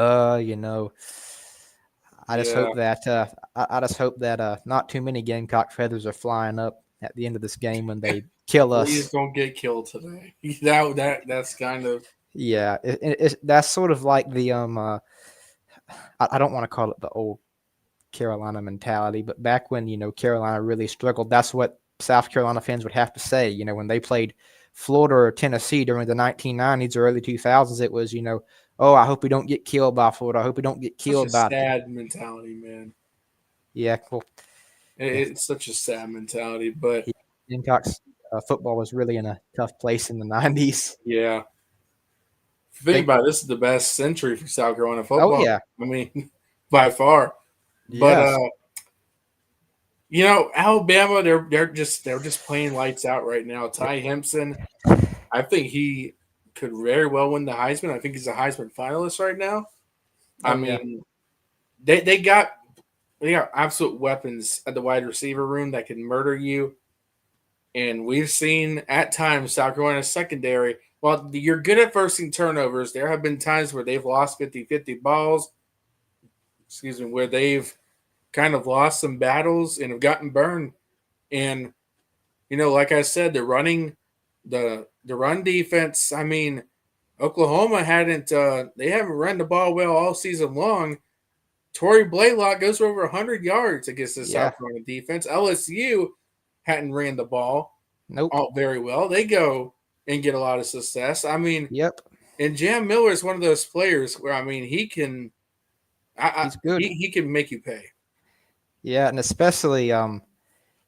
Yeah. hope that I just hope that not too many Gamecock feathers are flying up at the end of this game when they kill Please us. don't get killed today. That's kind of Yeah, that's sort of like the I don't want to call it the old Carolina mentality, but back when Carolina really struggled, that's what South Carolina fans would have to say. When they played Florida or Tennessee during the 1990s or early 2000s, it was oh, I hope we don't get killed by Florida. I hope we don't get such a killed by sad mentality, man. yeah. Well, yeah, It's such a sad mentality, but Gamecocks football was really in a tough place in the 90s. yeah. If you think They about it, this is the best century for South Carolina oh football. yeah I mean, by far. But yes Alabama, they're just playing lights out right now. Ty Hempson, I think he could very well win the Heisman. I think he's a Heisman finalist right now. I oh yeah mean, they got they got absolute weapons at the wide receiver room that can murder you. And we've seen at times South Carolina's secondary, while you're good at forcing turnovers, there have been times where they've lost 50-50 balls, where they've kind of lost some battles and have gotten burned. And, like I said, the run defense, I mean, Oklahoma they haven't run the ball well all season long. Torrey Blaylock goes for over 100 yards against the South Carolina defense. LSU hadn't ran the ball all very well. They go and get a lot of success. I mean, and Jam Miller is one of those players where, I mean, he can he's good. He can make you pay. Yeah, and especially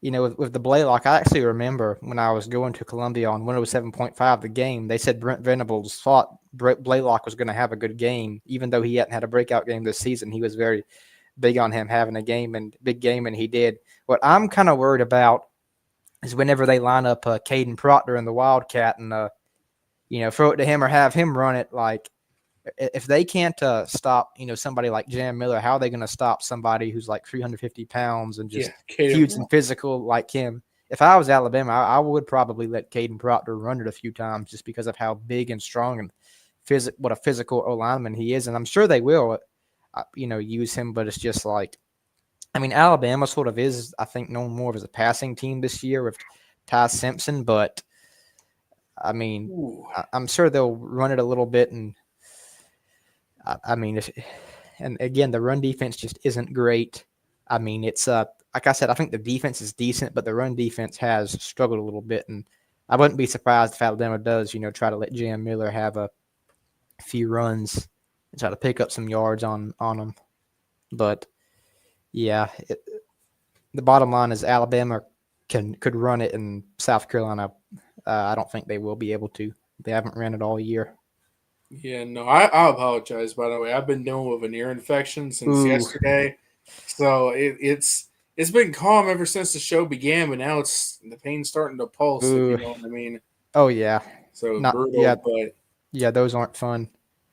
with the Blaylock, I actually remember when I was going to Columbia on 107.5 the game, they said Brent Venables thought Blaylock was going to have a good game, even though he hadn't had a breakout game this season. He was very big on him having a big game, and he did. What I'm kind of worried about is whenever they line up Caden Proctor in the Wildcat and throw it to him or have him run it, like if they can't stop, somebody like Jam Miller, how are they going to stop somebody who's like 350 pounds and just huge and physical like him? If I was Alabama, I would probably let Caden Proctor run it a few times just because of how big and strong and what a physical O-lineman he is. And I'm sure they will, use him, but it's just like, I mean, Alabama sort of is, I think, known more as a passing team this year with Ty Simpson, but I mean, I'm sure they'll run it a little bit. And I mean, and again, the run defense just isn't great. I mean, it's like I said, I think the defense is decent, but the run defense has struggled a little bit. And I wouldn't be surprised if Alabama does, try to let Jam Miller have a few runs and try to pick up some yards on them. But yeah, the bottom line is Alabama could run it, and South Carolina, I don't think they will be able to. They haven't ran it all year. Yeah, no, I apologize, by the way. I've been dealing with an ear infection since yesterday. So it's been calm ever since the show began, but now the pain's starting to pulse, if you know what I mean. Oh, yeah. So brutal, but yeah, those aren't fun.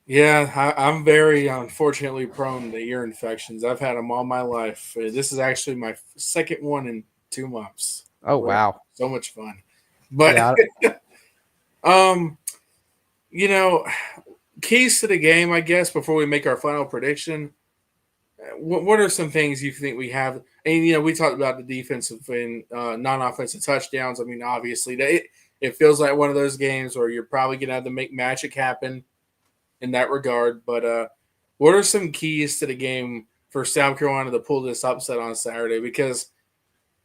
Yeah, I'm very unfortunately prone to ear infections. I've had them all my life. This is actually my second one in 2 months. Oh, wow. So much fun. But, keys to the game, I guess, before we make our final prediction. What are some things you think we have? And, we talked about the defensive and non-offensive touchdowns. I mean, obviously, it feels like one of those games where you're probably going to have to make magic happen in that regard. But what are some keys to the game for South Carolina to pull this upset on Saturday? Because,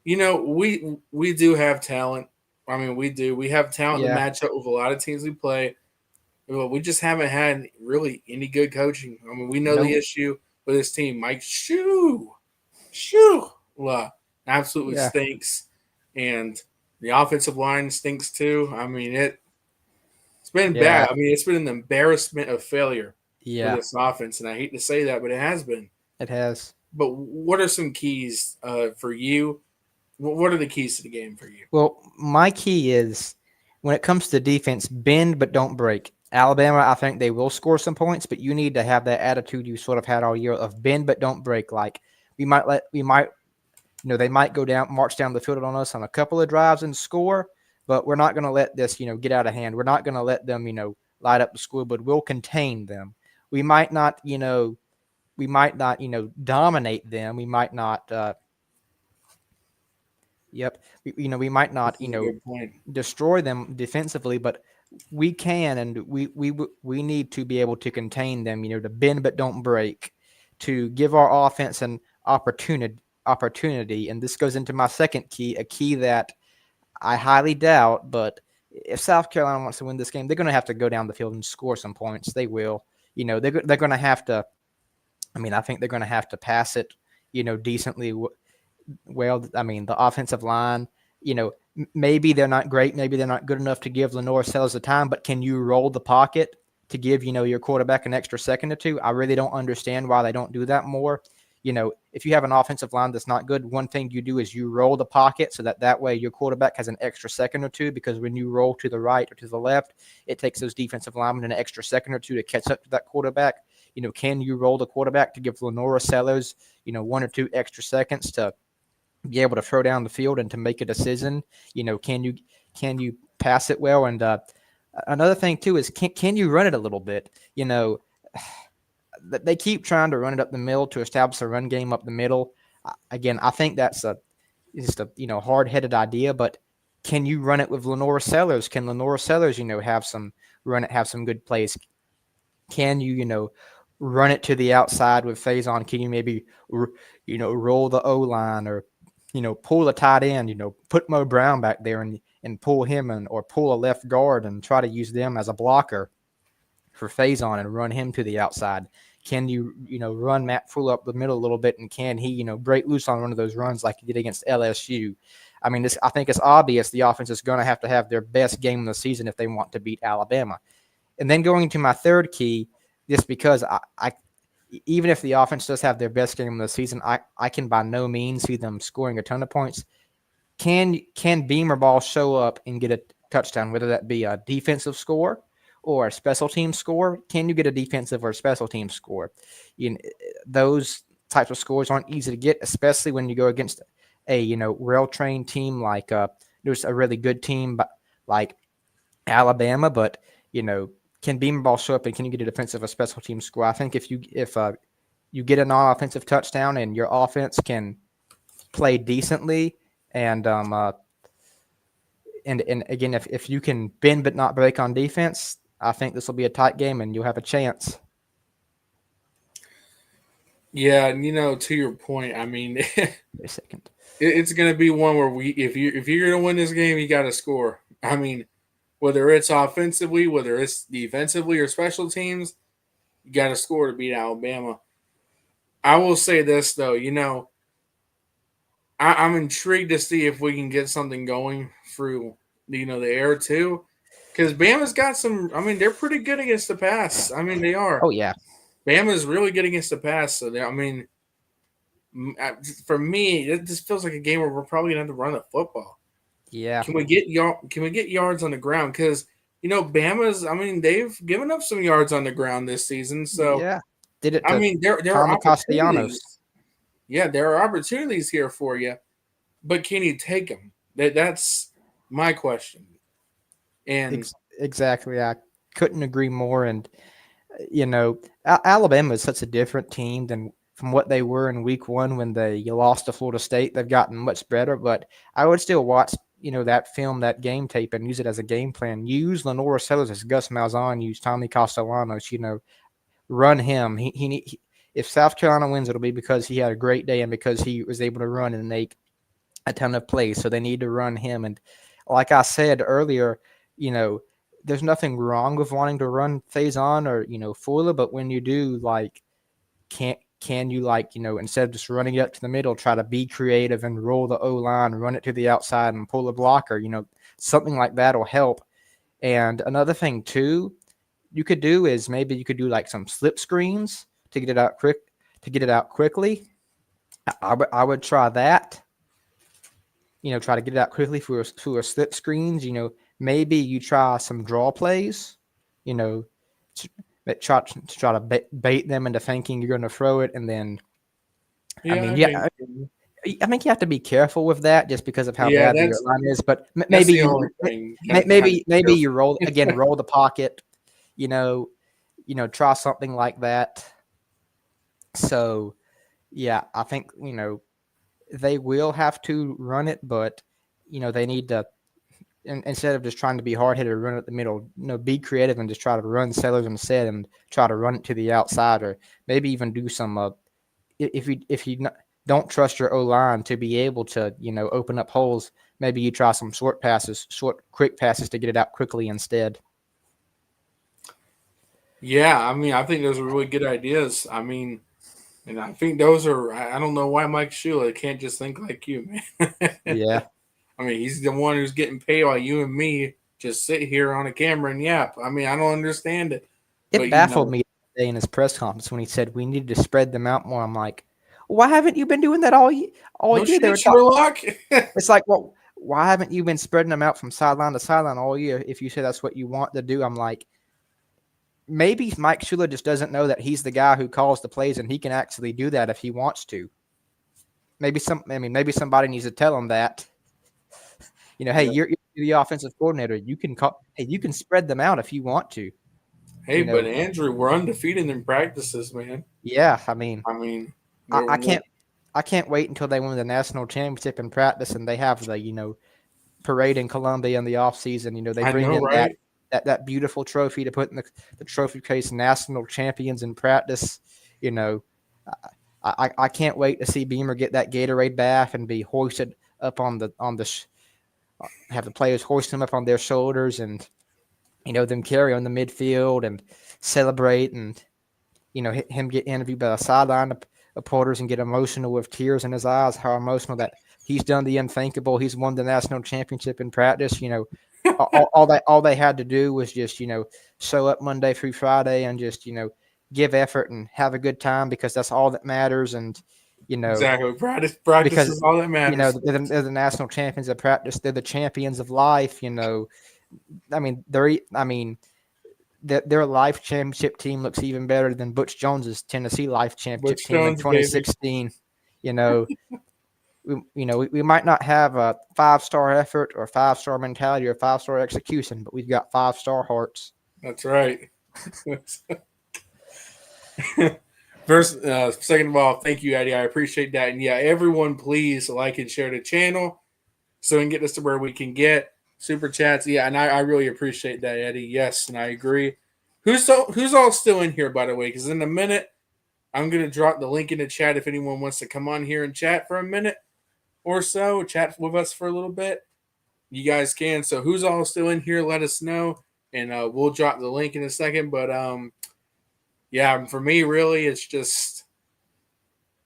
we do have talent. I mean, we do. We have talent to match up with a lot of teams we play. Well, we just haven't had really any good coaching. I mean, we know the issue with this team. Mike absolutely stinks. And the offensive line stinks too. I mean, it's been bad. I mean, it's been an embarrassment of failure for this offense. And I hate to say that, but it has been. It has. But what are some keys for you? What are the keys to the game for you? Well, my key is when it comes to defense, bend but don't break. Alabama, I think they will score some points, but you need to have that attitude you sort of had all year of bend but don't break. Like they might go march down the field on us on a couple of drives and score, but we're not going to let this, get out of hand. We're not going to let them, light up the scoreboard. We'll contain them. We might not, dominate them. We might not, we might not, destroy them defensively, but we can, and we need to be able to contain them, to bend but don't break, to give our offense an opportunity. And this goes into my second key, a key that I highly doubt, but if South Carolina wants to win this game, they're going to have to go down the field and score some points. They will. They're going to have to. I mean, I think they're going to have to pass it, decently well. I mean, the offensive line, maybe they're not great. Maybe they're not good enough to give Lenore Sellers the time, but can you roll the pocket to give, your quarterback an extra second or two? I really don't understand why they don't do that more. If you have an offensive line that's not good, one thing you do is you roll the pocket so that way your quarterback has an extra second or two, because when you roll to the right or to the left, it takes those defensive linemen an extra second or two to catch up to that quarterback. can you roll the quarterback to give Lenora Sellers, 1 or 2 extra seconds to be able to throw down the field and to make a decision? Can you pass it well? And another thing too is can you run it a little bit? They keep trying to run it up the middle to establish a run game up the middle. Again, I think that's just a hard-headed idea, but can you run it with Lenora Sellers? Can Lenora Sellers, have some good plays? Can you, run it to the outside with Faison? Can you maybe, roll the O-line or, pull a tight end, put Mo Brown back there and pull him in, or pull a left guard and try to use them as a blocker for Faison and run him to the outside? Can you, run Matt Fool up the middle a little bit, and can he, break loose on one of those runs like he did against LSU? I mean, I think it's obvious the offense is going to have their best game of the season if they want to beat Alabama. And then going to my third key, just because I even if the offense does have their best game of the season, I can by no means see them scoring a ton of points. Can Beamer Ball show up and get a touchdown, whether that be a defensive score or a special team score? Can you get a defensive or a special team score? Those types of scores aren't easy to get, especially when you go against a well-trained team like there's a really good team like Alabama. But can Beamer Ball show up and can you get a defensive or special team score? I think if you get a non-offensive touchdown and your offense can play decently and again, if you can bend but not break on defense, I think this will be a tight game and you'll have a chance. Yeah, to your point, I mean, Wait a second. It's going to be one where if you're going to win this game, you got to score. I mean, whether it's offensively, whether it's defensively or special teams, you got to score to beat Alabama. I will say this though, I'm intrigued to see if we can get something going through the air too, because Bama's got some. I mean, they're pretty good against the pass. I mean, they are. Oh yeah, Bama's really good against the pass. So I mean, for me, this feels like a game where we're probably gonna have to run the football. Yeah. Can we get yards on the ground? Because Bama's. I mean, they've given up some yards on the ground this season. So yeah, did it? I mean, there are opportunities. Yeah, there are opportunities here for you, but can you take them? That's my question. And exactly, I couldn't agree more. And Alabama is such a different team than from what they were in week one when they lost to Florida State. They've gotten much better, but I would still watch that film, that game tape, and use it as a game plan. Use Lenora Sellers as Gus Malzahn, use Tommy Castellanos, run him. He if South Carolina wins, it'll be because he had a great day and because he was able to run and make a ton of plays. So they need to run him. And like I said earlier, there's nothing wrong with wanting to run Faison or, Fuller, but when you do, can you instead of just running it up to the middle, try to be creative and roll the O-line, run it to the outside and pull a blocker, something like that will help. And another thing too, you could do is maybe you could do some slip screens to get it out quickly. I would try that. Try to get it out quickly for slip screens. Maybe you try some draw plays. Try to bait them into thinking you're going to throw it, and then. I think you have to be careful with that just because of how bad the line is. But maybe you roll the pocket. Try something like that. So, yeah, I think, they will have to run it, but, they need to, instead of just trying to be hard-headed or run it the middle, be creative and just try to run Sellers instead and try to run it to the outside, or maybe even do some, if you don't trust your O-line to be able to, open up holes, maybe you try some short, quick passes to get it out quickly instead. Yeah, I mean, I think those are really good ideas. I mean, and I think those are. I don't know why Mike Shula can't just think like you, man. Yeah. I mean, he's the one who's getting paid while you and me just sit here on a camera and yap. I mean, I don't understand it. It baffled me today in his press conference when he said we needed to spread them out more. I'm like, why haven't you been doing that all year? Sherlock. It's like, well, why haven't you been spreading them out from sideline to sideline all year? If you say that's what you want to do, I'm like, maybe Mike Shula just doesn't know that he's the guy who calls the plays, and he can actually do that if he wants to. Maybe somebody needs to tell him that. Hey, Yeah. you're the offensive coordinator. You can call. Hey, you can spread them out if you want to. Hey, but Andrew, we're undefeated in practices, man. Yeah, I mean, I can't wait until they win the national championship in practice and they have the parade in Columbia in the off season. They I bring know, in right? that beautiful trophy to put in the trophy case. National champions in practice. I can't wait to see Beamer get that Gatorade bath and be hoisted up have the players hoist him up on their shoulders and them carry on the midfield and celebrate and him get interviewed by the sideline reporters and get emotional with tears in his eyes. How emotional that he's done the unthinkable. He's won the national championship in practice. All they had to do was just show up Monday through Friday and just give effort and have a good time because that's all that matters. And Exactly. Practice because is all that matters. they're the national champions of practice. They're the champions of life. Their life championship team looks even better than Butch Jones's Tennessee life championship Butch team in Jones, baby. 2016. We might not have a 5-star effort or 5-star mentality or 5-star execution, but we've got 5-star hearts. That's right. First, second of all, thank you, Eddie. I appreciate that. And yeah, everyone, please like and share the channel so we can get this to where we can get super chats. Yeah, and I really appreciate that, Eddie. Yes, and I agree. Who's all still in here, by the way? Because in a minute, I'm gonna drop the link in the chat if anyone wants to come on here and chat for a minute or so, chat with us for a little bit. You guys can. So who's all still in here? Let us know, and we'll drop the link in a second. But yeah, for me, really, it's just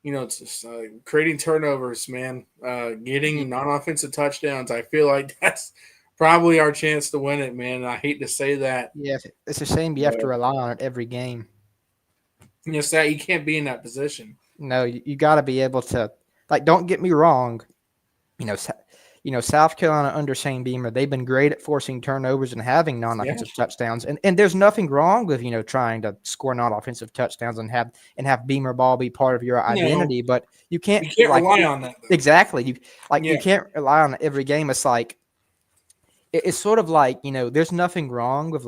it's just, creating turnovers, man. Getting non-offensive touchdowns. I feel like that's probably our chance to win it, man. I hate to say that. Yeah, it's a shame you have to rely on it every game. That you can't be in that position. No, you got to be able to. Don't get me wrong. South Carolina under Shane Beamer, they've been great at forcing turnovers and having non-offensive touchdowns. And there's nothing wrong with trying to score non-offensive touchdowns and have Beamer ball be part of your identity. But you can't rely on that. Though. Exactly. You can't rely on it every game. It's it's sort of there's nothing wrong with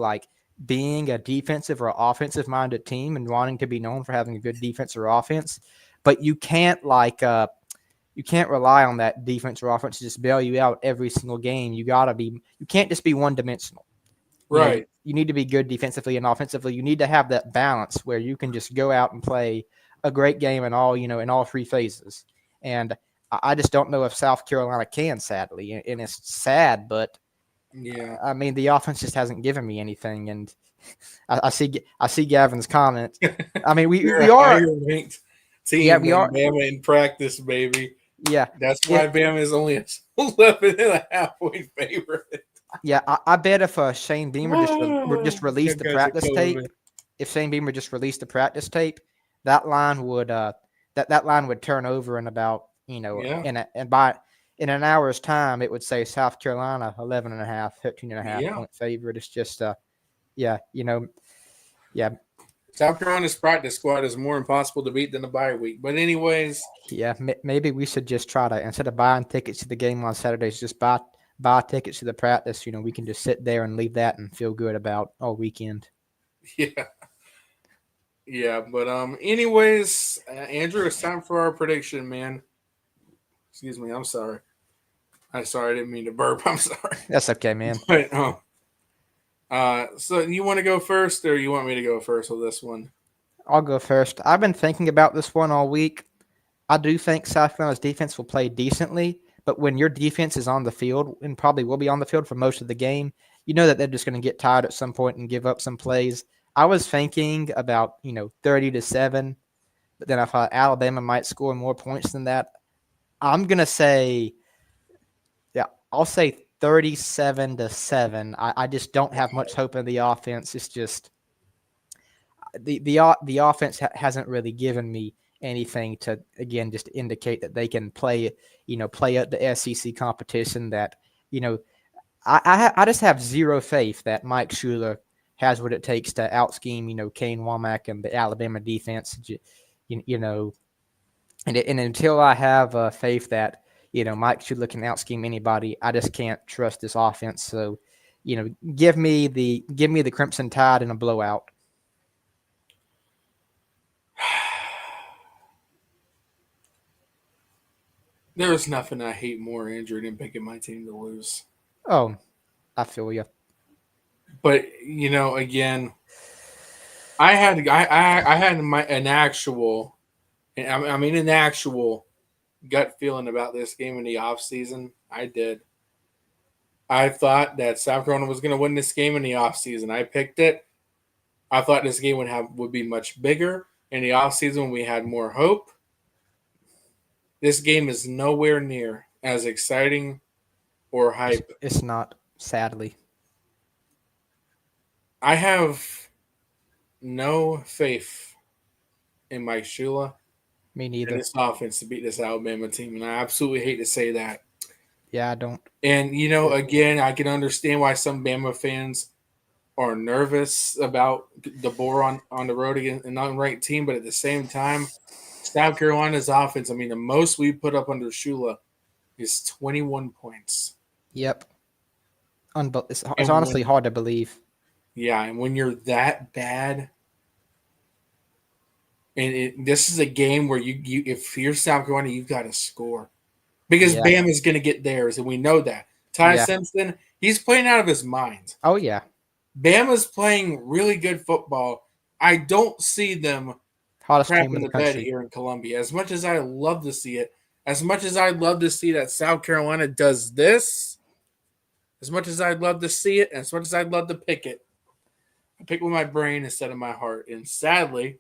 being a defensive or offensive minded team and wanting to be known for having a good defense or offense, but you can't you can't rely on that defense or offense to just bail you out every single game. You can't just be one dimensional. Right. You need to be good defensively and offensively. You need to have that balance where you can just go out and play a great game in all three phases. And I just don't know if South Carolina can, sadly. And it's sad, but yeah, the offense just hasn't given me anything. And I see Gavin's comment. We are ranked team. Yeah, we are. Bama in practice, baby. Yeah, that's why Bama is only a 11.5 point favorite. Yeah, I bet if Shane Beamer just released the practice tape, if Shane Beamer just released the practice tape, that line would that line would turn over in about in an hour's time it would say South Carolina 11.5, 13.5 point favorite. It's just South Carolina's practice squad is more impossible to beat than the bye week. But anyways, maybe we should just try to, instead of buying tickets to the game on Saturdays, just buy tickets to the practice. We can just sit there and leave that and feel good about all weekend. Yeah. But anyways, Andrew, it's time for our prediction, man. Excuse me, I'm sorry. I didn't mean to burp. I'm sorry. That's okay, man. But so you want to go first, or you want me to go first with this one? I'll go first. I've been thinking about this one all week. I do think South Carolina's defense will play decently, but when your defense is on the field, and probably will be on the field for most of the game, that they're just going to get tired at some point and give up some plays. I was thinking about 30-7, but then I thought Alabama might score more points than that. I'm going to say, I'll say 37-7. I just don't have much hope in the offense. It's just the offense hasn't really given me anything to, again, just indicate that they can play at the SEC competition. That I just have zero faith that Mike Shula has what it takes to out scheme, Kane Womack and the Alabama defense. And until I have faith that Mike Shula can out scheme anybody, I just can't trust this offense. So, give me the Crimson Tide in a blowout. There's nothing I hate more, Andrew, than picking my team to lose. Oh, I feel you. But again, I had an actual gut feeling about this game in the offseason. I did. I thought that South Carolina was going to win this game in the offseason. I picked it. I thought this game would be much bigger in the offseason when we had more hope. This game is nowhere near as exciting or hype. It's not, sadly. I have no faith in Mike Shula. Me neither. And this offense to beat this Alabama team, and I absolutely hate to say that. Yeah, I don't. And again, I can understand why some Bama fans are nervous about DeBoer on the road against an unranked team, but at the same time, South Carolina's offense, the most we put up under Shula is 21 points. Yep. It's honestly hard to believe. Yeah, and when you're that bad, and this is a game where you if you're South Carolina, you've got to score. Because Bama's going to get theirs, and we know that. Ty Simpson, he's playing out of his mind. Oh, yeah. Bama's playing really good football. I don't see them crapping the bed here in Columbia. As much as I love to see it, as much as I'd love to see that South Carolina does this, as much as I'd love to see it, and as much as I'd love to pick it, I pick with my brain instead of my heart. And sadly,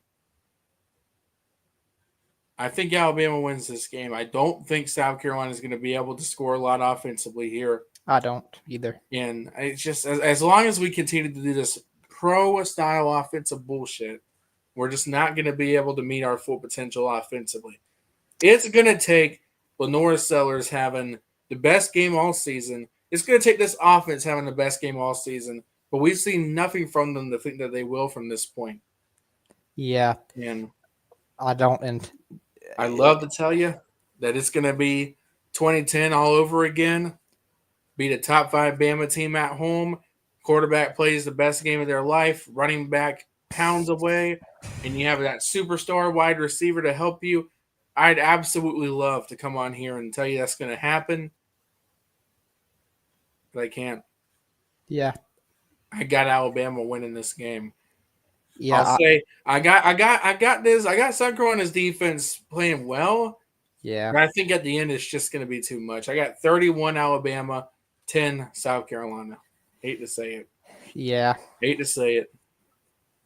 I think Alabama wins this game. I don't think South Carolina is going to be able to score a lot offensively here. I don't either. And it's just as long as we continue to do this pro-style offensive bullshit, we're just not going to be able to meet our full potential offensively. It's going to take Lenora Sellers having the best game all season. It's going to take this offense having the best game all season. But we've seen nothing from them to think that they will from this point. Yeah. And I don't. And I love to tell you that it's going to be 2010 all over again. Beat a top 5 Bama team at home. Quarterback plays the best game of their life. Running back pounds away. And you have that superstar wide receiver to help you. I'd absolutely love to come on here and tell you that's going to happen. But I can't. Yeah. I got Alabama winning this game. Yeah. I'll say I got this. I got South Carolina's defense playing well. Yeah. But I think at the end it's just going to be too much. I got 31 Alabama, 10 South Carolina. Hate to say it. Yeah. Hate to say it.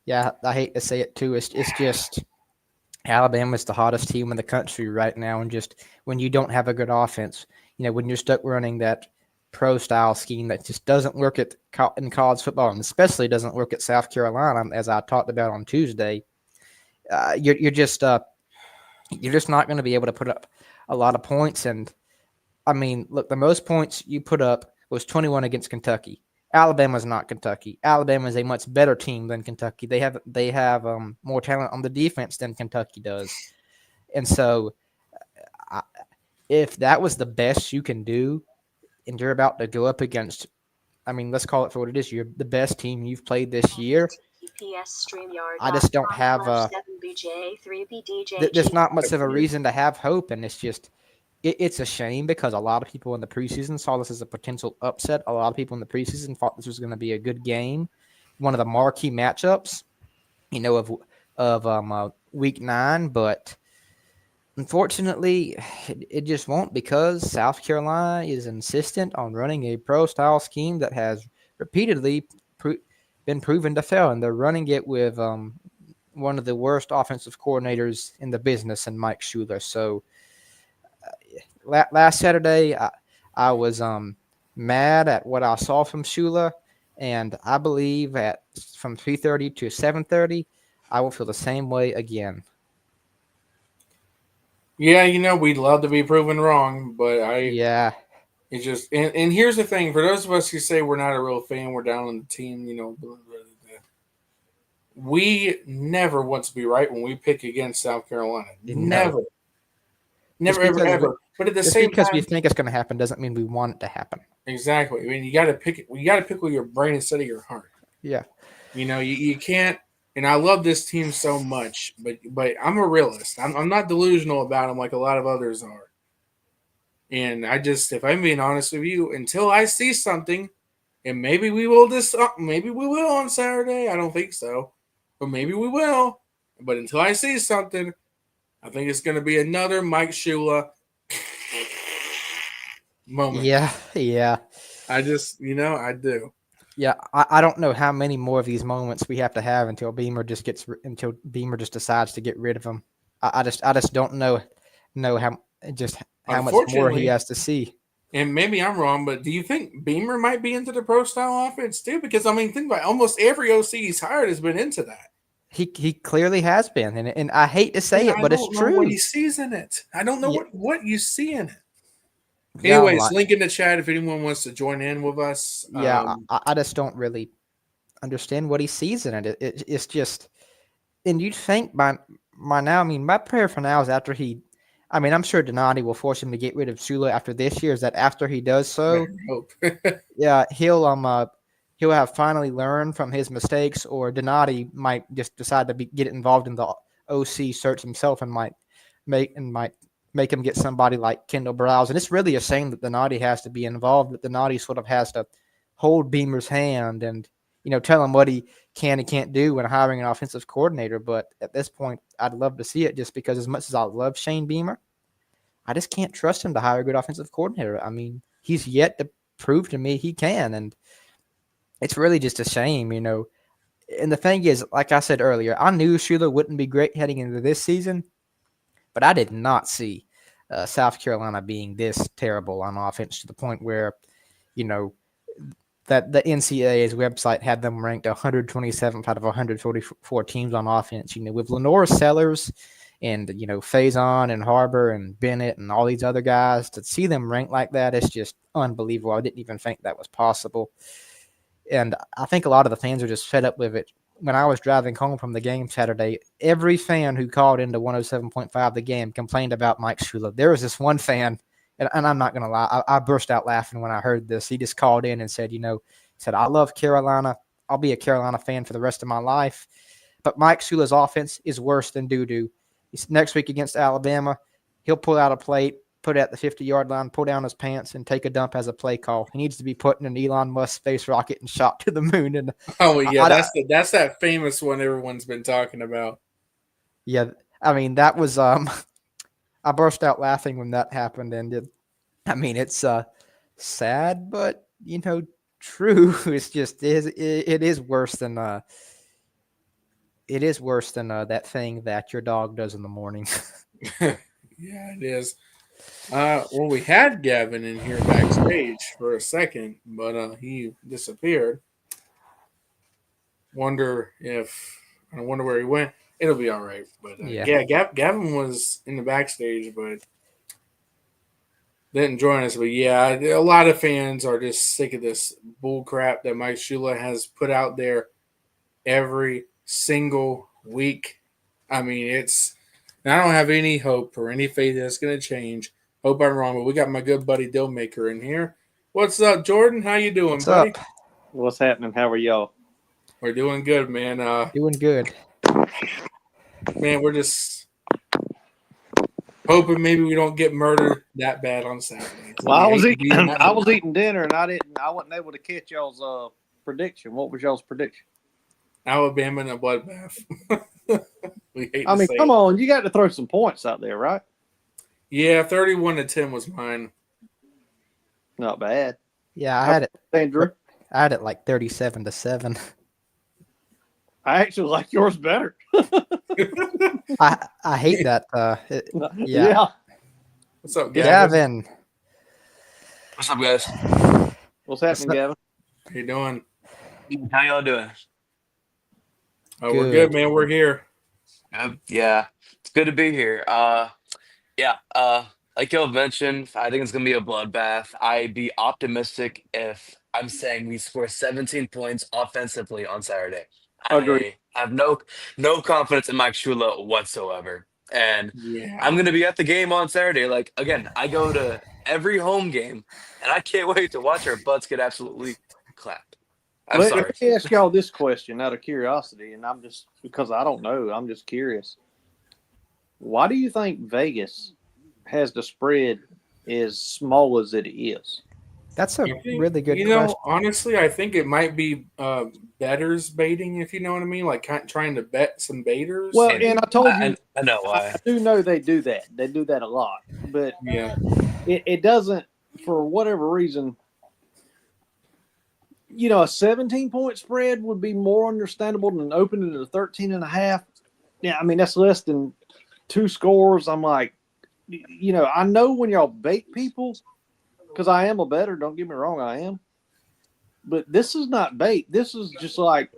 Yeah, I hate to say it too. It's just Alabama's the hottest team in the country right now, and just when you don't have a good offense, when you're stuck running that pro-style scheme that just doesn't work in college football, and especially doesn't work at South Carolina, as I talked about on Tuesday, you're just not going to be able to put up a lot of points. And look, the most points you put up was 21 against Kentucky. Alabama's not Kentucky. Alabama is a much better team than Kentucky. They have more talent on the defense than Kentucky does. And so, if that was the best you can do, and you're about to go up against, let's call it for what it is, you're the best team you've played this year. I just don't have there's not much of a reason to have hope, and it's just it's a shame because a lot of people in the preseason saw this as a potential upset. A lot of people in the preseason thought this was going to be a good game, one of the marquee matchups, of week 9. But unfortunately, it just won't, because South Carolina is insistent on running a pro-style scheme that has repeatedly been proven to fail, and they're running it with one of the worst offensive coordinators in the business, and Mike Shula. So last Saturday, I was mad at what I saw from Shula, and I believe from 3:30 to 7:30, I will feel the same way again. Yeah, we'd love to be proven wrong, but it's just and here's the thing: for those of us who say we're not a real fan, we're down on the team, blah, blah, blah. we never want to be right when we pick against South Carolina. No, Never, just never, ever, because we, ever. But at the just same because we time, think it's going to happen doesn't mean we want it to happen. exactly. I mean, you got to pick it. You got to pick with your brain instead of your heart. Yeah. You can't. And I love this team so much, but I'm a realist. I'm not delusional about them like a lot of others are. And if I'm being honest with you, until I see something, and maybe we will maybe we will on Saturday. I don't think so, but maybe we will. But until I see something, I think it's going to be another Mike Shula moment. Yeah. Yeah. I just, I do. Yeah, I don't know how many more of these moments we have to have until Beamer just decides to get rid of him. I just don't know how much more he Unfortunately, has to see. and maybe I'm wrong, but do you think Beamer might be into the pro style offense too? Because I mean, think about it, almost every OC he's hired has been into that. He clearly has been, and I hate to say And it, I but it's don't know what true. he sees in it. I don't know Yeah, what you see in it. yeah, Anyways, link in the chat if anyone wants to join in with us. I just don't really understand what he sees in it. It's just, and you'd think by now. I mean, my prayer for now is after he. I mean, I'm sure Donati will force him to get rid of Shula after this year. Is that after he does so, better hope. yeah, he'll have finally learned from his mistakes, or Donati might just decide to get involved in the OC search himself and might make him get somebody like Kendall Browse. And it's really a shame that Donati has to be involved, that Donati sort of has to hold Beamer's hand and tell him what he can and can't do when hiring an offensive coordinator. But at this point, I'd love to see it, just because as much as I love Shane Beamer, I just can't trust him to hire a good offensive coordinator. I mean, he's yet to prove to me he can, and it's really just a shame. And the thing is, like I said earlier, I knew Shula wouldn't be great heading into this season, but I did not see South Carolina being this terrible on offense to the point where, you know, that the NCAA's website had them ranked 127th out of 144 teams on offense. With Lenore Sellers and Faison and Harbor and Bennett and all these other guys, to see them ranked like that, it's just unbelievable. I didn't even think that was possible. And I think a lot of the fans are just fed up with it. When I was driving home from the game Saturday, every fan who called into 107.5 the game complained about Mike Shula. There was this one fan, and I'm not going to lie, I burst out laughing when I heard this. He just called in and said, I love Carolina. I'll be a Carolina fan for the rest of my life. But Mike Shula's offense is worse than doo-doo. Next week against Alabama, he'll pull out a plate, put it at the 50-yard line, pull down his pants, and take a dump as a play call. He needs to be put in an Elon Musk space rocket and shot to the moon. And oh yeah, that's that famous one everyone's been talking about. Yeah, I mean that was I burst out laughing when that happened, and it's sad, but true. It's just it is worse than that thing that your dog does in the morning. Yeah, it is. Well, we had Gavin in here backstage for a second, but he disappeared. I wonder where he went. It'll be all right. But yeah, Gavin was in the backstage, but didn't join us. But yeah, a lot of fans are just sick of this bull crap that Mike Shula has put out there every single week. I mean, I don't have any hope or any faith that it's going to change. Hope I'm wrong, but we got my good buddy Dillmaker in here. What's up, Jordan? How you doing, buddy? Up? What's happening? How are y'all? We're doing good, man. Doing good. Man, we're just hoping maybe we don't get murdered that bad on Saturday. Well, I was eating dinner and I wasn't able to catch y'all's prediction. What was y'all's prediction? Alabama in a bloodbath. Come on, you got to throw some points out there, right? Yeah, 31-10 was mine. Not bad. Yeah, I had it. Andrew? I had it like 37-7. I actually like yours better. I hate that. Yeah. What's up, Gavin? What's up, guys? What's happening, Gavin? How you doing? How y'all doing? Oh, we're good, man. We're here. Yeah, it's good to be here. Like y'all mentioned, I think it's gonna be a bloodbath. I'd be optimistic if I'm saying we score 17 points offensively on Saturday. Agreed. I have no confidence in Mike Shula whatsoever. And Yeah. I'm gonna be at the game on Saturday. Like again, I go to every home game, and I can't wait to watch our butts get absolutely clapped. I'm Let sorry. me ask y'all this question out of curiosity, and I'm just because I don't know, I'm just curious. Why do you think Vegas has the spread as small as it is? That's a I think, really good you know, question. honestly, I think it might be betters baiting, if you know what I mean, like trying to bet some baiters. Well, And and I told you, I know I why. do know they do that. They do that a lot, but Yeah, it doesn't, for whatever reason. You know, a 17-point spread would be more understandable than opening at a 13.5. Yeah, I mean that's less than 2 scores. I'm like, you know, I know when y'all bait people because I am a better. Don't get me wrong, I am. But this is not bait. This is just like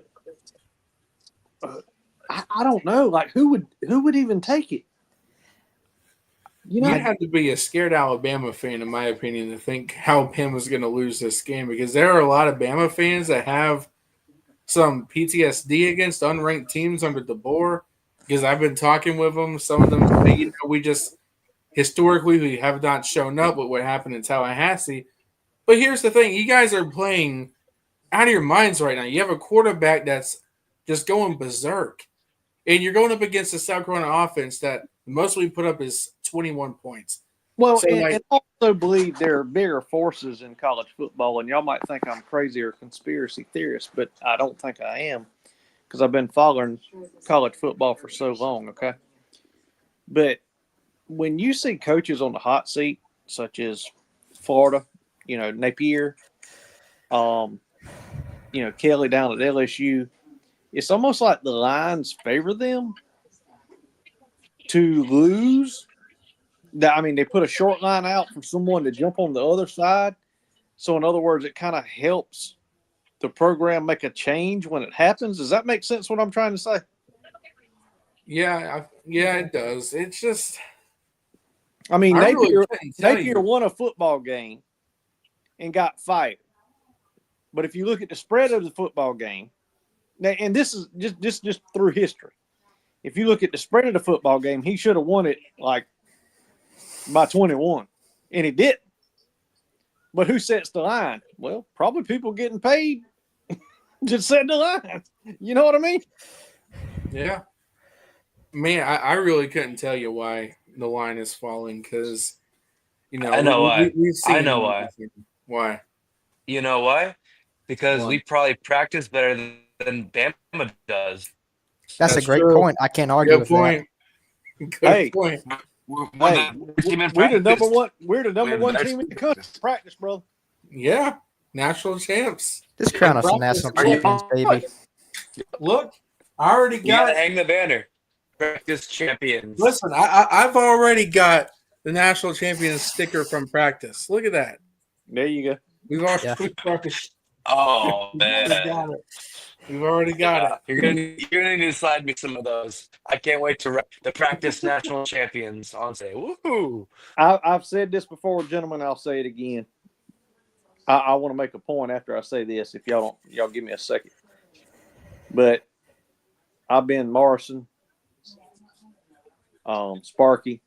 I don't know. Like who would even take it? You know, you'd have to be a scared Alabama fan, in my opinion, to think Alabama's going to lose this game, because there are a lot of Bama fans that have some PTSD against unranked teams under DeBoer. Because I've been talking with them, some of them say, you know, we just historically we have not shown up with what happened in Tallahassee. But here's the thing: you guys are playing out of your minds right now. You have a quarterback that's just going berserk, and you're going up against the South Carolina offense that the most we put up is 21 points. well, So, like, and I also believe there are bigger forces in college football, and y'all might think I'm crazy or conspiracy theorist, but I don't think I am because I've been following college football for so long. Okay, but when you see coaches on the hot seat, such as Florida, you know, Napier, you know, Kelly down at LSU, it's almost like the lines favor them to lose. I mean, they put a short line out for someone to jump on the other side. So, in other words, it kind of helps the program make a change when it happens. Does that make sense what I'm trying to say? yeah, it does. It's just I mean, I really Napier, couldn't tell Napier you. won a football game and got fired. But if you look at the spread of the football game, and this is just through history, if you look at the spread of the football game, he should have won it like by 21, and he didn't. But who sets the line? Well, probably people getting paid to set the line. You know what I mean? Yeah, man, I really couldn't tell you why the line is falling, because you know I know why. we've I seen know why. everything. Why? You know why? Because Why? we probably practice better than Bama does. That's a That's great true. point. I can't argue Good with that. point. Good Hey, point. We're hey, the best team in we're the number practice. one. We're the number We're the one best team in team the in country. practice. Practice, brother. Yeah, national champs. Just crown us Practice. national Are you champions, baby. Look, I already You gotta got. hang the banner. Practice champions. Listen, I've already got the national champion sticker from practice. Look at that. There you go. We've already, Yeah. we've already, Oh we've already got man. it. We've already got Yeah, it. you're gonna need to slide me some of those. I can't wait to the practice national champions on say. Woohoo! I've said this before, gentlemen. I'll say it again. I want to make a point after I say this. If y'all give me a second. But I've been Morrison, Sparky.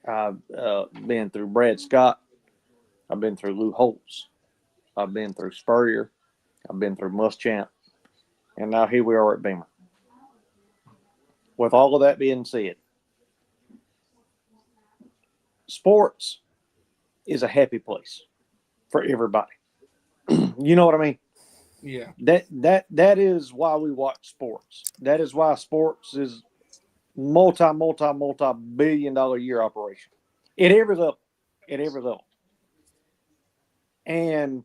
I've been through Brad Scott. I've been through Lou Holtz. I've been through Spurrier. I've been through Muschamp. And now here we are at Beamer. With all of that being said, sports is a happy place for everybody. You know what I mean? Yeah. That is why we watch sports. That is why sports is multi-billion-dollar year operation at every level. At every level. And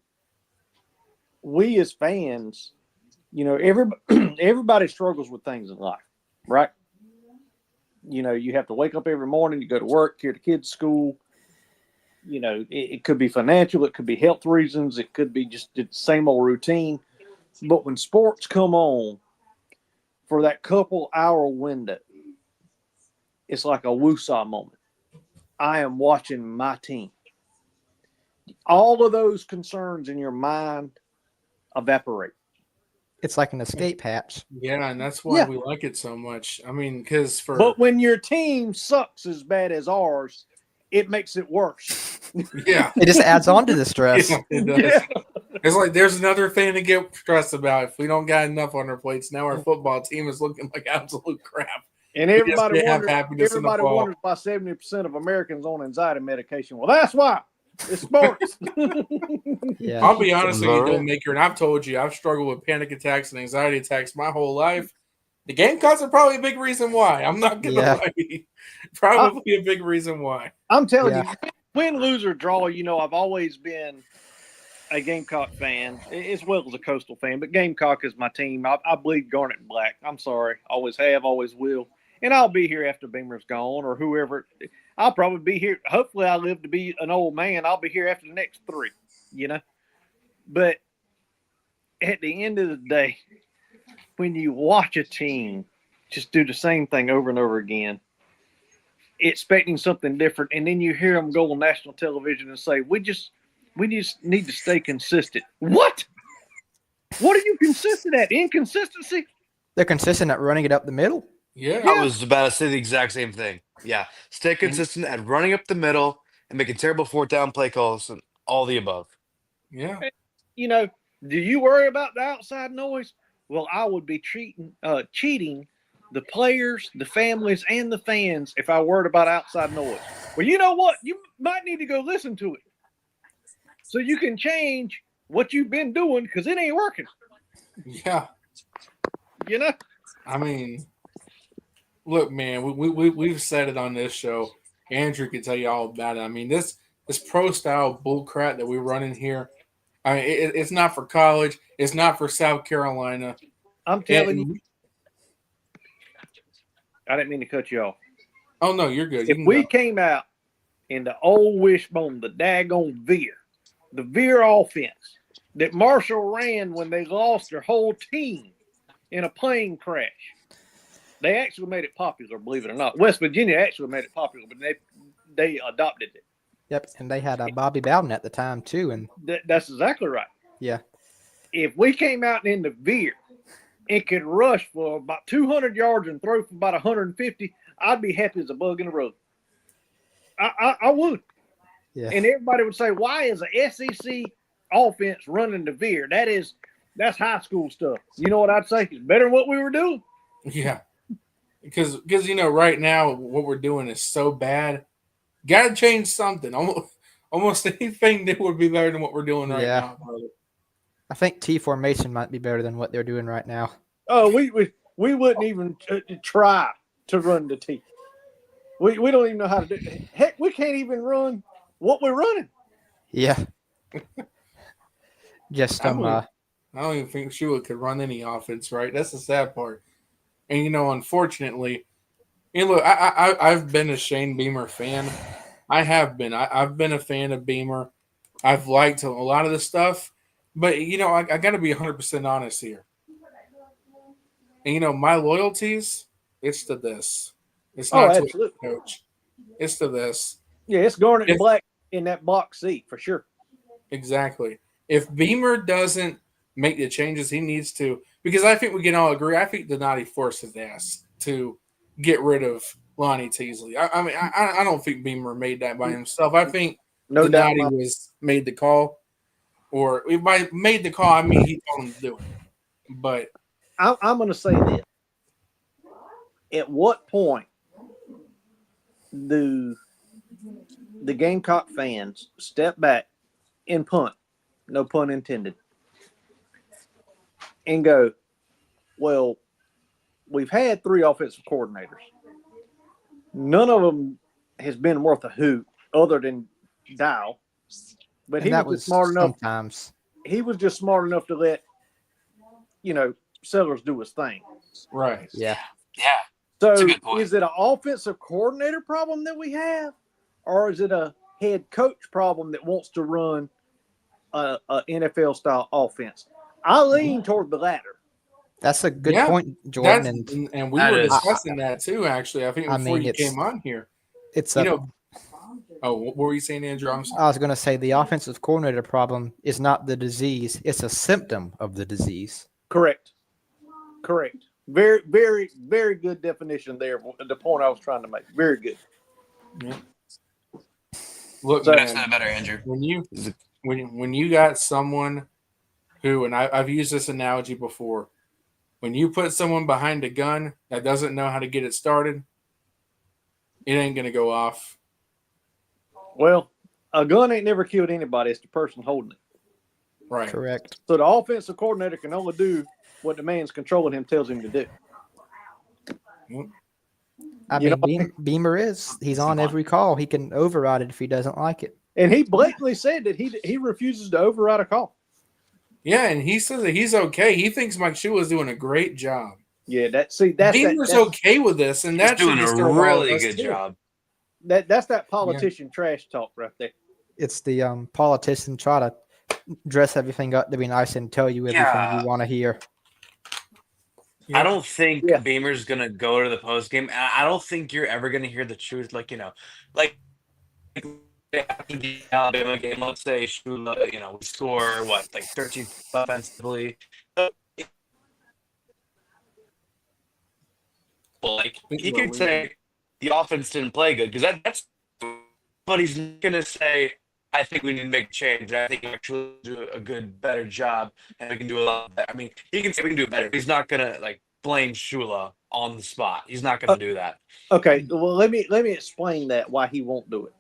we as fans, you know, everybody struggles with things in life, right? You know, you have to wake up every morning, you go to work, carry the kids to school. You know, it could be financial, it could be health reasons, it could be just the same old routine. But when sports come on for that couple hour window, it's like a woosah moment. I am watching my team. All of those concerns in your mind evaporate. It's like an escape hatch. Yeah, and that's why Yeah. we like it so much. I mean, because for But when your team sucks as bad as ours, it makes it worse. yeah, It just adds on to the stress. yeah, it does. Yeah. It's like there's another thing to get stressed about. If we don't got enough on our plates, now our football team is looking like absolute crap. And We just everybody can't have wonders, happiness in the fall. why 70% of Americans on anxiety medication. Well, that's why. It's sports. Yeah. I'll be honest with you, Right. Maker, and I've told you I've struggled with panic attacks and anxiety attacks my whole life. The Gamecocks are probably a big reason why. I'm not gonna Yeah. lie. Probably a big reason why. I'm telling Yeah. you, win, lose, or draw, I've always been a Gamecock fan as well as a Coastal fan, but Gamecock is my team. I bleed garnet and black. I'm sorry. Always have, always will. And I'll be here after Beamer's gone or whoever. I'll probably be here. Hopefully, I live to be an old man. I'll be here after the next 3, But at the end of the day, when you watch a team just do the same thing over and over again, expecting something different, and then you hear them go on national television and say, we just need to stay consistent. What are you consistent at? Inconsistency? They're consistent at running it up the middle. Yeah. I was about to say the exact same thing. Yeah. Stay consistent at running up the middle and making terrible fourth down play calls and all the above. Yeah. Do you worry about the outside noise? Well, I would be cheating the players, the families, and the fans if I worried about outside noise. Well, you know what? You might need to go listen to it so you can change what you've been doing because it ain't working. Yeah. You know? I mean, look, man, we've said it on this show. Andrew can tell you all about it. I mean, this pro style bull crap that we run in here. I mean, it's not for college. It's not for South Carolina. I'm telling you. I didn't mean to cut you off. Oh no, you're good. You If can we go. came out in the old wishbone, the daggone veer, the veer offense that Marshall ran when they lost their whole team in a plane crash, they actually made it popular, believe it or not. West Virginia actually made it popular, but they adopted it. Yep. And they had Bobby Bowden at the time too. And That's exactly right. yeah. If we came out in the veer and could rush for about 200 yards and throw for about 150, I'd be happy as a bug in the road. I would. Yeah. And everybody would say, why is a SEC offense running the veer? That's high school stuff. You know what I'd say? It's better than what we were doing. Yeah, because right now what we're doing is so bad. Got to change something. Almost anything that would be better than what we're doing right Yeah. now, brother. I think T formation might be better than what they're doing right now. Oh, we wouldn't even try to run the T. We don't even know how to do it. Heck, we can't even run what we're running. Yeah. Just I don't even think Shula could run any offense, right? That's the sad part. And unfortunately, look, I've been a Shane Beamer fan. I have been. I've been a fan of Beamer. I've liked a lot of the stuff, but I got to be 100% honest here. And my loyalties, it's to this. It's not to absolutely. the coach. It's to this. Yeah, it's garnet and black in that box seat for sure. Exactly. If Beamer doesn't make the changes he needs to, because I think we can all agree, I think Donati forced his ass to get rid of Lonnie Teasley. I mean, I don't think Beamer made that by himself. I think No doubt. Donati made the call, or by made the call, I mean he told him to do it. But I'm going to say this. At what point do the Gamecock fans step back and punt, no pun intended, and go, well, we've had 3 offensive coordinators. None of them has been worth a hoot other than Dow. But he that was just smart enough. sometimes. He was just smart enough to let, Sellers do his thing. right, Yeah. Yeah. So That's a good point. is it an offensive coordinator problem that we have, or is it a head coach problem that wants to run a NFL style offense? I lean toward the latter. That's a good Yeah, point, Jordan. and we That were is- discussing that too. Actually, I think I before mean, you it's- came on here, It's what were you saying, Andrew? I'm sorry. I was going to say the offensive coordinator problem is not the disease; it's a symptom of the disease. Correct. Very, very, very good definition there. The point I was trying to make. Very good. Look, So- Couldn't have man, said it better, Andrew. when you got someone who, and I've used this analogy before, when you put someone behind a gun that doesn't know how to get it started, it ain't gonna go off. Well, a gun ain't never killed anybody. It's the person holding it. Right. Correct. So the offensive coordinator can only do what the man's controlling him tells him to do. I You mean, Beamer he's on every call. He can override it if he doesn't like it. And he blatantly said that he refuses to override a call. Yeah, and he says that he's okay. He thinks Mike Shula is doing a great job. Yeah, that's okay with this, and He's that's doing a really good job. That's that politician trash talk right there. It's the politician try to dress everything up to be nice and tell you everything you want to hear. I don't think Yeah. Beamer's gonna go to the post game. I don't think you're ever gonna hear the truth. Like the Alabama game. Let's say Shula, we score what, like 13 offensively. Like he could say the offense didn't play good because that's. But he's not gonna say, I think we need to make a change. I think we actually do a better job, and we can do a lot better. I mean, he can say we can do it better. He's not gonna blame Shula on the spot. He's not gonna do that. Okay, well let me explain that why he won't do it.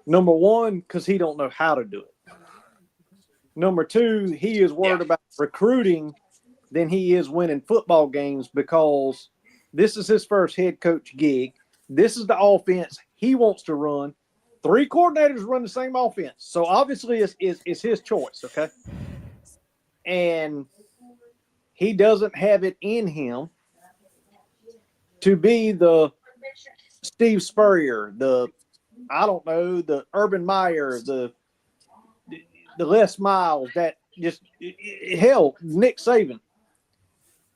Number one, because he don't know how to do it. Number two, he is worried about recruiting than he is winning football games because this is his first head coach gig. This is the offense he wants to run. 3 coordinators run the same offense. So obviously it's his choice, okay? And he doesn't have it in him to be the Steve Spurrier, the Urban Meyer, the Les Miles, that just hell, Nick Saban.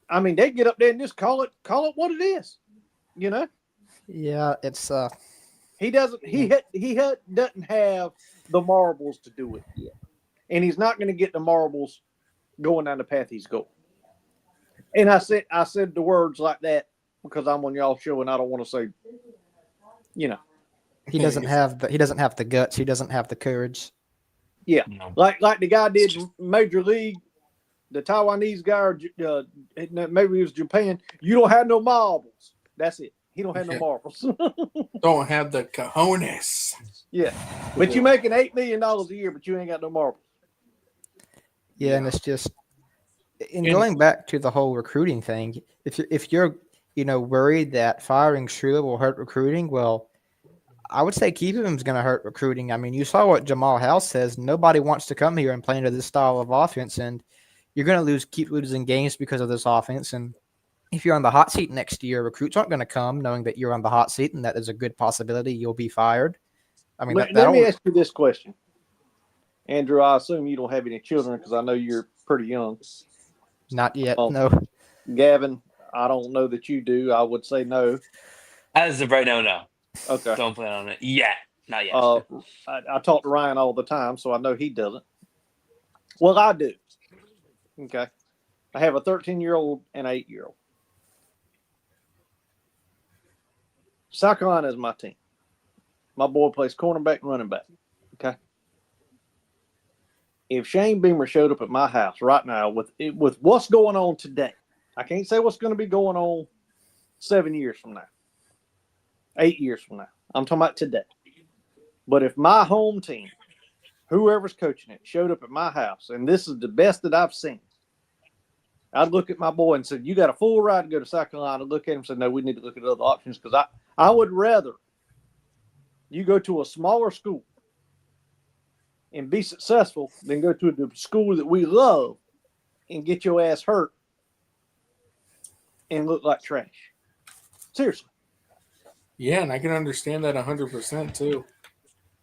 I mean, they get up there and just call it what it is, Yeah, it's He doesn't have the marbles to do it yet, and he's not going to get the marbles going down the path he's going. And I said the words like that because I'm on y'all show, and I don't want to say, he doesn't have the guts. He doesn't have the courage. Yeah, No. like the guy did in Major League, the Taiwanese guy, or maybe it was Japan. You don't have no marbles. That's it. He don't have no marbles. Don't have the cojones. Yeah, but you making $8 million a year, but you ain't got no marbles. Yeah, and it's just going back to the whole recruiting thing. If you're worried that firing Shula will hurt recruiting, well, I would say keeping him is going to hurt recruiting. I mean, you saw what Jamal House says. Nobody wants to come here and play into this style of offense, and you're going to keep losing games because of this offense. And if you're on the hot seat next year, recruits aren't going to come knowing that you're on the hot seat and that there's a good possibility you'll be fired. I mean, let me ask you this question. Andrew, I assume you don't have any children because I know you're pretty young. Not yet, no. Gavin, I don't know that you do. I would say no. As of right now, no. Okay. Don't plan on it yet. Not yet. I talk to Ryan all the time, so I know he doesn't. Well, I do. Okay. I have a 13-year-old and an 8-year-old. South Carolina is my team. My boy plays cornerback and running back. Okay. If Shane Beamer showed up at my house right now with what's going on today, I can't say what's going to be going on 7 years from now, 8 years from now. I'm talking about today. But if my home team, whoever's coaching it, showed up at my house, and this is the best that I've seen, I'd look at my boy and say, you got a full ride to go to South Carolina. Look at him and say, no, we need to look at other options because I would rather you go to a smaller school and be successful than go to the school that we love and get your ass hurt and look like trash. Seriously. Yeah, and I can understand that 100% too.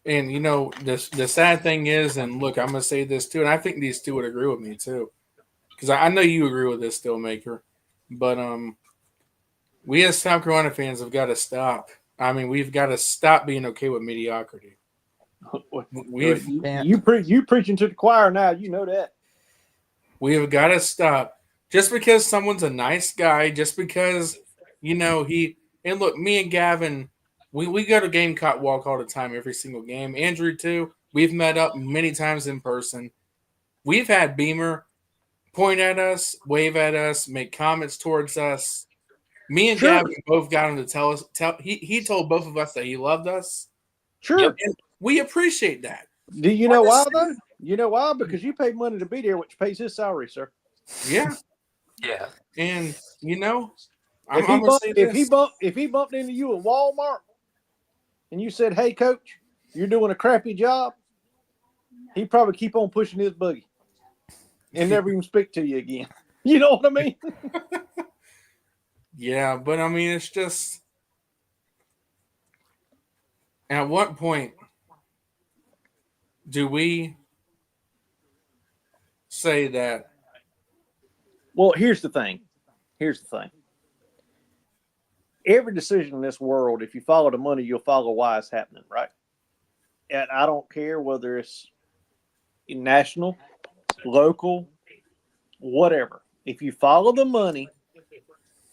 And the sad thing is, and look, I'm gonna say this too, and I think these two would agree with me too, because I know you agree with this, Stillmaker. But we as South Carolina fans have got to stop. I mean, we've got to stop being okay with mediocrity. You preaching to the choir now. You know that. We have got to stop. Just because someone's a nice guy, just because, and look, me and Gavin, we go to Gamecock Walk all the time, every single game. Andrew, too. We've met up many times in person. We've had Beamer point at us, wave at us, make comments towards us. Me and Sure. Gavin both got him to tell us. He told both of us that he loved us. Sure. Yep. And we appreciate that. Do you know why, though? You know why? Because you paid money to be there, which pays his salary, sir. Yeah. Yeah. And, If he bumped into you at Walmart and you said, "Hey, coach, you're doing a crappy job," he'd probably keep on pushing his buggy and never even speak to you again. You know what I mean? Yeah, but I mean, it's just, at what point do we say that? Well, here's the thing. Every decision in this world, if you follow the money, you'll follow why it's happening, right? And I don't care whether it's national, local, whatever. If you follow the money,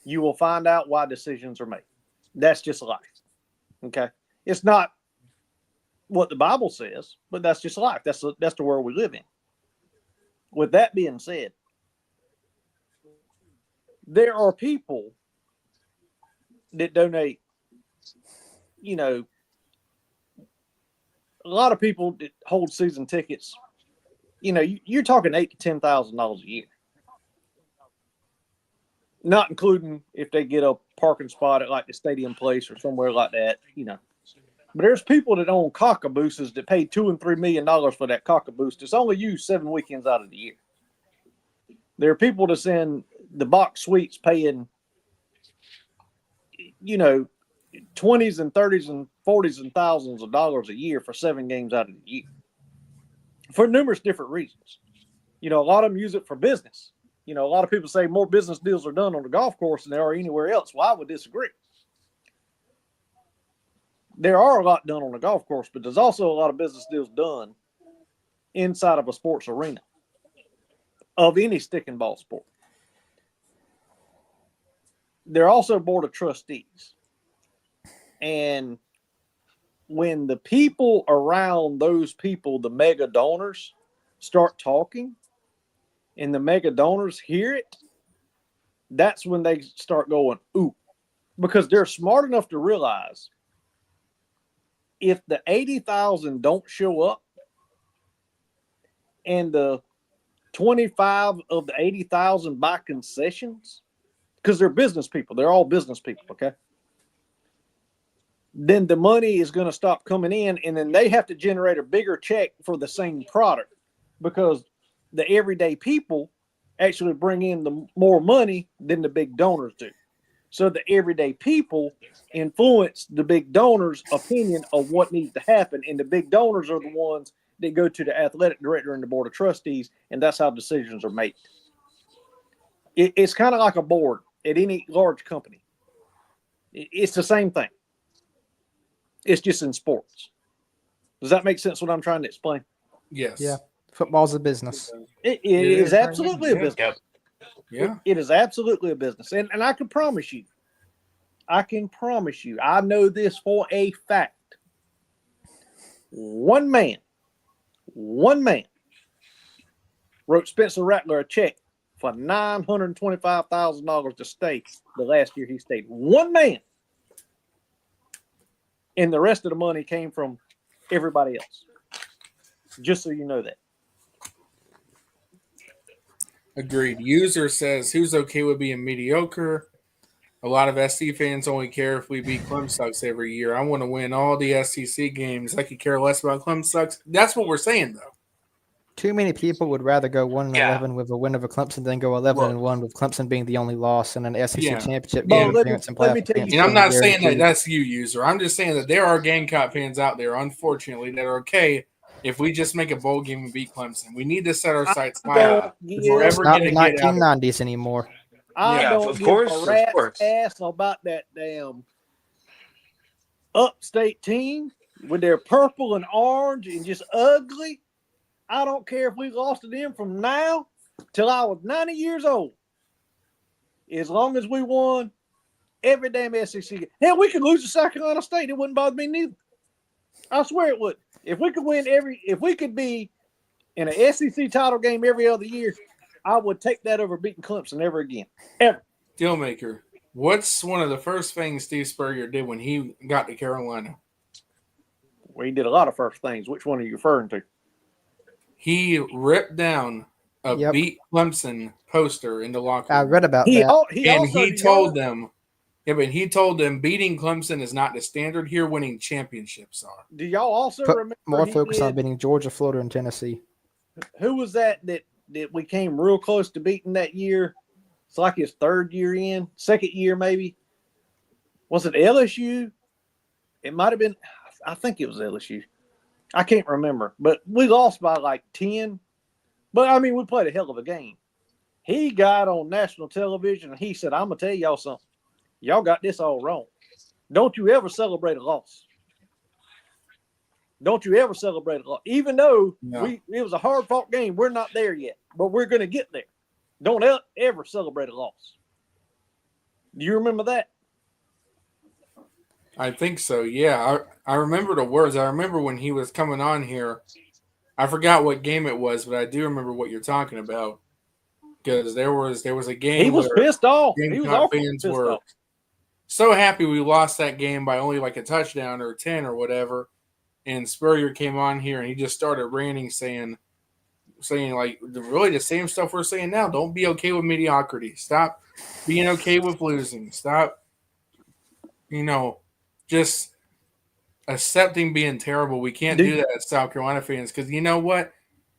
you will find out why decisions are made. That's just life. Okay? It's not what the Bible says, but that's just life. That's the world we live in. With that being said, there are people that donate, a lot of people that hold season tickets, you're talking $8,000 to $10,000 a year. Not including if they get a parking spot at like the Stadium Place or somewhere like that, But there's people that own cockabooses that pay $2 and $3 million for that cockaboose that's only used 7 weekends out of the year. There are people that's in the box suites paying, 20s and 30s and 40s and thousands of dollars a year for 7 games out of the year for numerous different reasons. A lot of them use it for business. A lot of people say more business deals are done on the golf course than there are anywhere else. Well, I would disagree. There are a lot done on the golf course, but there's also a lot of business deals done inside of a sports arena of any stick and ball sport. They're also board of trustees. And when the people around those people, the mega donors, start talking and the mega donors hear it, that's when they start going, ooh, because they're smart enough to realize if the 80,000 don't show up and the 25 of the 80,000 buy concessions, because they're business people, they're all business people, okay? Then the money is going to stop coming in, and then they have to generate a bigger check for the same product because the everyday people actually bring in the more money than the big donors do. So the everyday people influence the big donors' opinion of what needs to happen, and the big donors are the ones that go to the athletic director and the board of trustees, and that's how decisions are made. It's kind of like a board at any large company. It's the same thing. It's just in sports. Does that make sense what I'm trying to explain? Yes. Yeah. Football's a business. It is absolutely a business. Yep. Yeah. It is absolutely a business. And I can promise you, I know this for a fact. One man wrote Spencer Rattler a check for $925,000 to stay the last year he stayed. One man. And the rest of the money came from everybody else. Just so you know that. Agreed. User says, who's okay with being mediocre? A lot of SC fans only care if we beat Clemsucks every year. I want to win all the SEC games. I could care less about Clemsucks. That's what we're saying, though. Too many people would rather go 1-11 with a win over Clemson than go 11-1 with Clemson being the only loss in an SEC championship game. Let me tell you, and I'm not saying that that's you, User. I'm just saying that there are Gamecock fans out there, unfortunately, that are okay if we just make a bowl game and beat Clemson. We need to set our sights high. It's not 1990s anymore. I don't give a rat's ass about that damn upstate team with their purple and orange and just ugly. I don't care if we lost to them from now till I was 90 years old. As long as we won every damn SEC game. Hell, we could lose to South Carolina State. It wouldn't bother me neither. I swear it would. If we could be in an SEC title game every other year, I would take that over beating Clemson ever again. Ever. Dealmaker. What's one of the first things Steve Spurrier did when he got to Carolina? Well, he did a lot of first things. Which one are you referring to? He ripped down a Yep. beat Clemson poster in the locker I room. read about He that. And also he told them, he told them beating Clemson is not the standard here. Winning championships are. Do y'all also Put remember more he focus on did- beating Georgia, Florida, and Tennessee. who was that we came real close to beating that year? It's like his third year in, second year maybe. Was it LSU? It might have been. I think it was LSU. I can't remember, but we lost by like 10. But I mean, we played a hell of a game. He got on national television and he said, "I'm gonna tell y'all something. Y'all got this all wrong. Don't you ever celebrate a loss. Don't you ever celebrate a loss. Even though it was a hard fought game, we're not there yet, but we're gonna get there. Don't ever celebrate a loss." Do you remember that? I think so. Yeah, I remember the words. I remember when he was coming on here. I forgot what game it was, but I do remember what you're talking about because there was a game. He was where pissed off. He was Gamecock awful fans pissed were off. so happy we lost that game by only like a touchdown or 10 or whatever. And Spurrier came on here and he just started ranting, saying like really the same stuff we're saying now. Don't be okay with mediocrity. Stop being okay with losing. Stop, just accepting being terrible. We can't do that as South Carolina fans because you know what?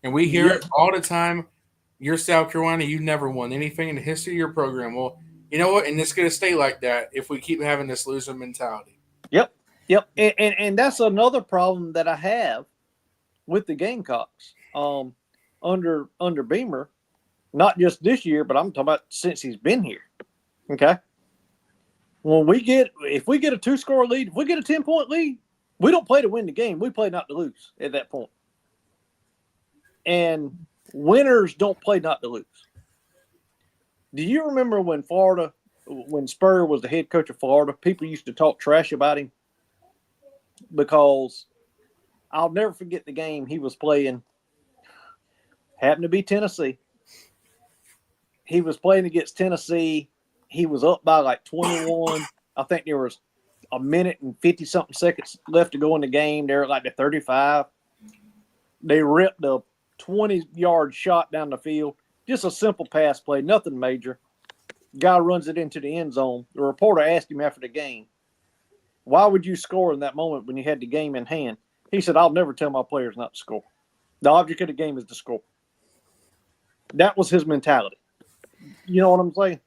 And we hear it all the time. You're South Carolina. You never won anything in the history of your program. Well, you know what? And it's going to stay like that if we keep having this loser mentality. Yep. And that's another problem that I have with the Gamecocks under Beamer, not just this year, but I'm talking about since he's been here. Okay. If we get a 2-score lead, if we get a 10-point lead, we don't play to win the game. We play not to lose at that point. And winners don't play not to lose. Do you remember when Spurrier was the head coach of Florida, people used to talk trash about him? Because I'll never forget the game he was playing. Happened to be Tennessee. He was playing against Tennessee. He was up by like 21. I think there was a minute and 50-something seconds left to go in the game. They're at like the 35. They ripped a 20-yard shot down the field. Just a simple pass play, nothing major. Guy runs it into the end zone. The reporter asked him after the game, "Why would you score in that moment when you had the game in hand?" He said, "I'll never tell my players not to score. The object of the game is to score." That was his mentality. You know what I'm saying?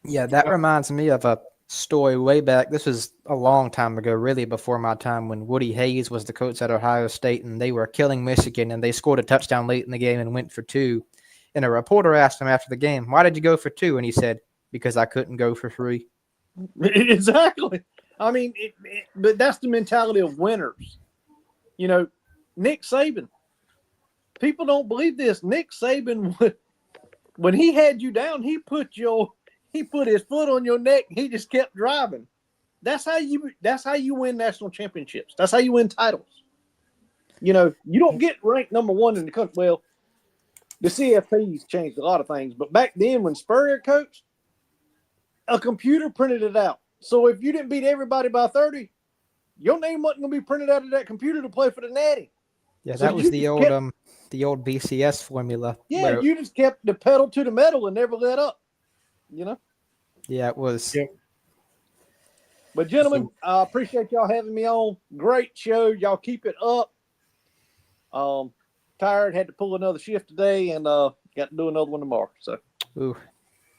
Yeah, that reminds me of a story way back. This was a long time ago, really before my time, when Woody Hayes was the coach at Ohio State and they were killing Michigan and they scored a touchdown late in the game and went for 2. And a reporter asked him after the game, "Why did you go for 2?" And he said, "Because I couldn't go for 3." Exactly. I mean, but that's the mentality of winners. Nick Saban. People don't believe this. Nick Saban, when he had you down, he put his foot on your neck. He just kept driving. That's how you win national championships. That's how you win titles. You don't get ranked number 1 in the country. Well, the CFP's changed a lot of things, but back then when Spurrier coached, a computer printed it out. So if you didn't beat everybody by 30, your name wasn't going to be printed out of that computer to play for the Natty. Yeah, So that was you the old BCS formula. Yeah, where- you just kept the pedal to the metal and never let up. Yeah, it was. Yep. But gentlemen, I appreciate y'all having me on. Great show. Y'all keep it up. Tired, had to pull another shift today, and got to do another one tomorrow. So Ooh.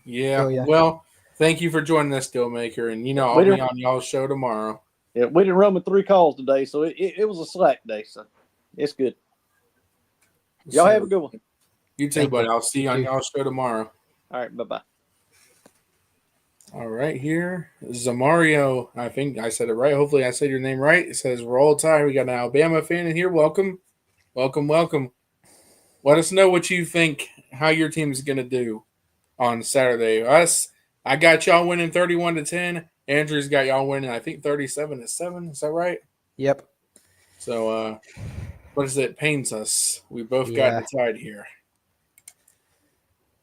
Yeah. Oh, yeah. Well, thank you for joining us, Dealmaker. And, I'll We be don't- on y'all's show tomorrow. yeah, we didn't run with 3 calls today, so it was a slack day. So it's good. Y'all have a good one. You too, Thank buddy. you. I'll see you on You too. y'all's show tomorrow. All right, bye-bye. All right, here. Zamario. I think I said it right. Hopefully I said your name right. It says Roll Tide. We got an Alabama fan in here. Welcome. Welcome, welcome. Let us know what you think how your team is going to do on Saturday. I got y'all winning 31-10. Andrew's got y'all winning, I think 37-7. Is that right? Yep. So, what is it? Pains us. We both Yeah. got tied here.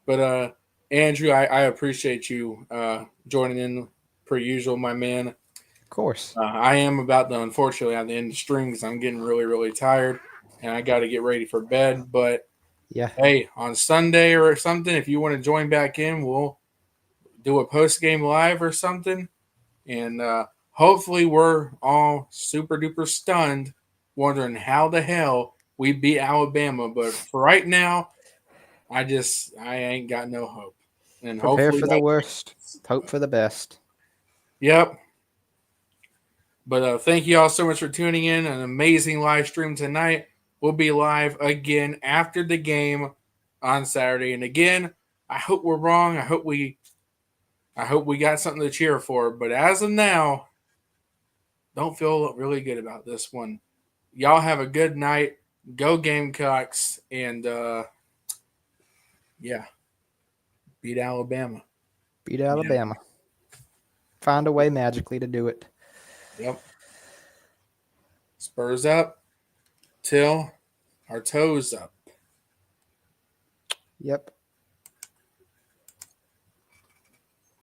But Andrew, I appreciate you joining in per usual, my man. Of course. I am about to, unfortunately, at the end of strings. I'm getting really, really tired, and I got to get ready for bed. But Yeah. hey, on Sunday or something, if you want to join back in, we'll do a post game live or something, and hopefully we're all super duper stunned, wondering how the hell we beat Alabama. But for right now, I ain't got no hope. And Prepare hopefully for the worst, hope for the best. Yep. But thank you all so much for tuning in. An amazing live stream tonight. We'll be live again after the game on Saturday. And again, I hope we're wrong. I hope we got something to cheer for. But as of now, don't feel really good about this one. Y'all have a good night. Go Gamecocks. And yeah, beat Alabama. Beat Alabama. Find a way magically to do it. Yep. Spurs up till our toes up. Yep.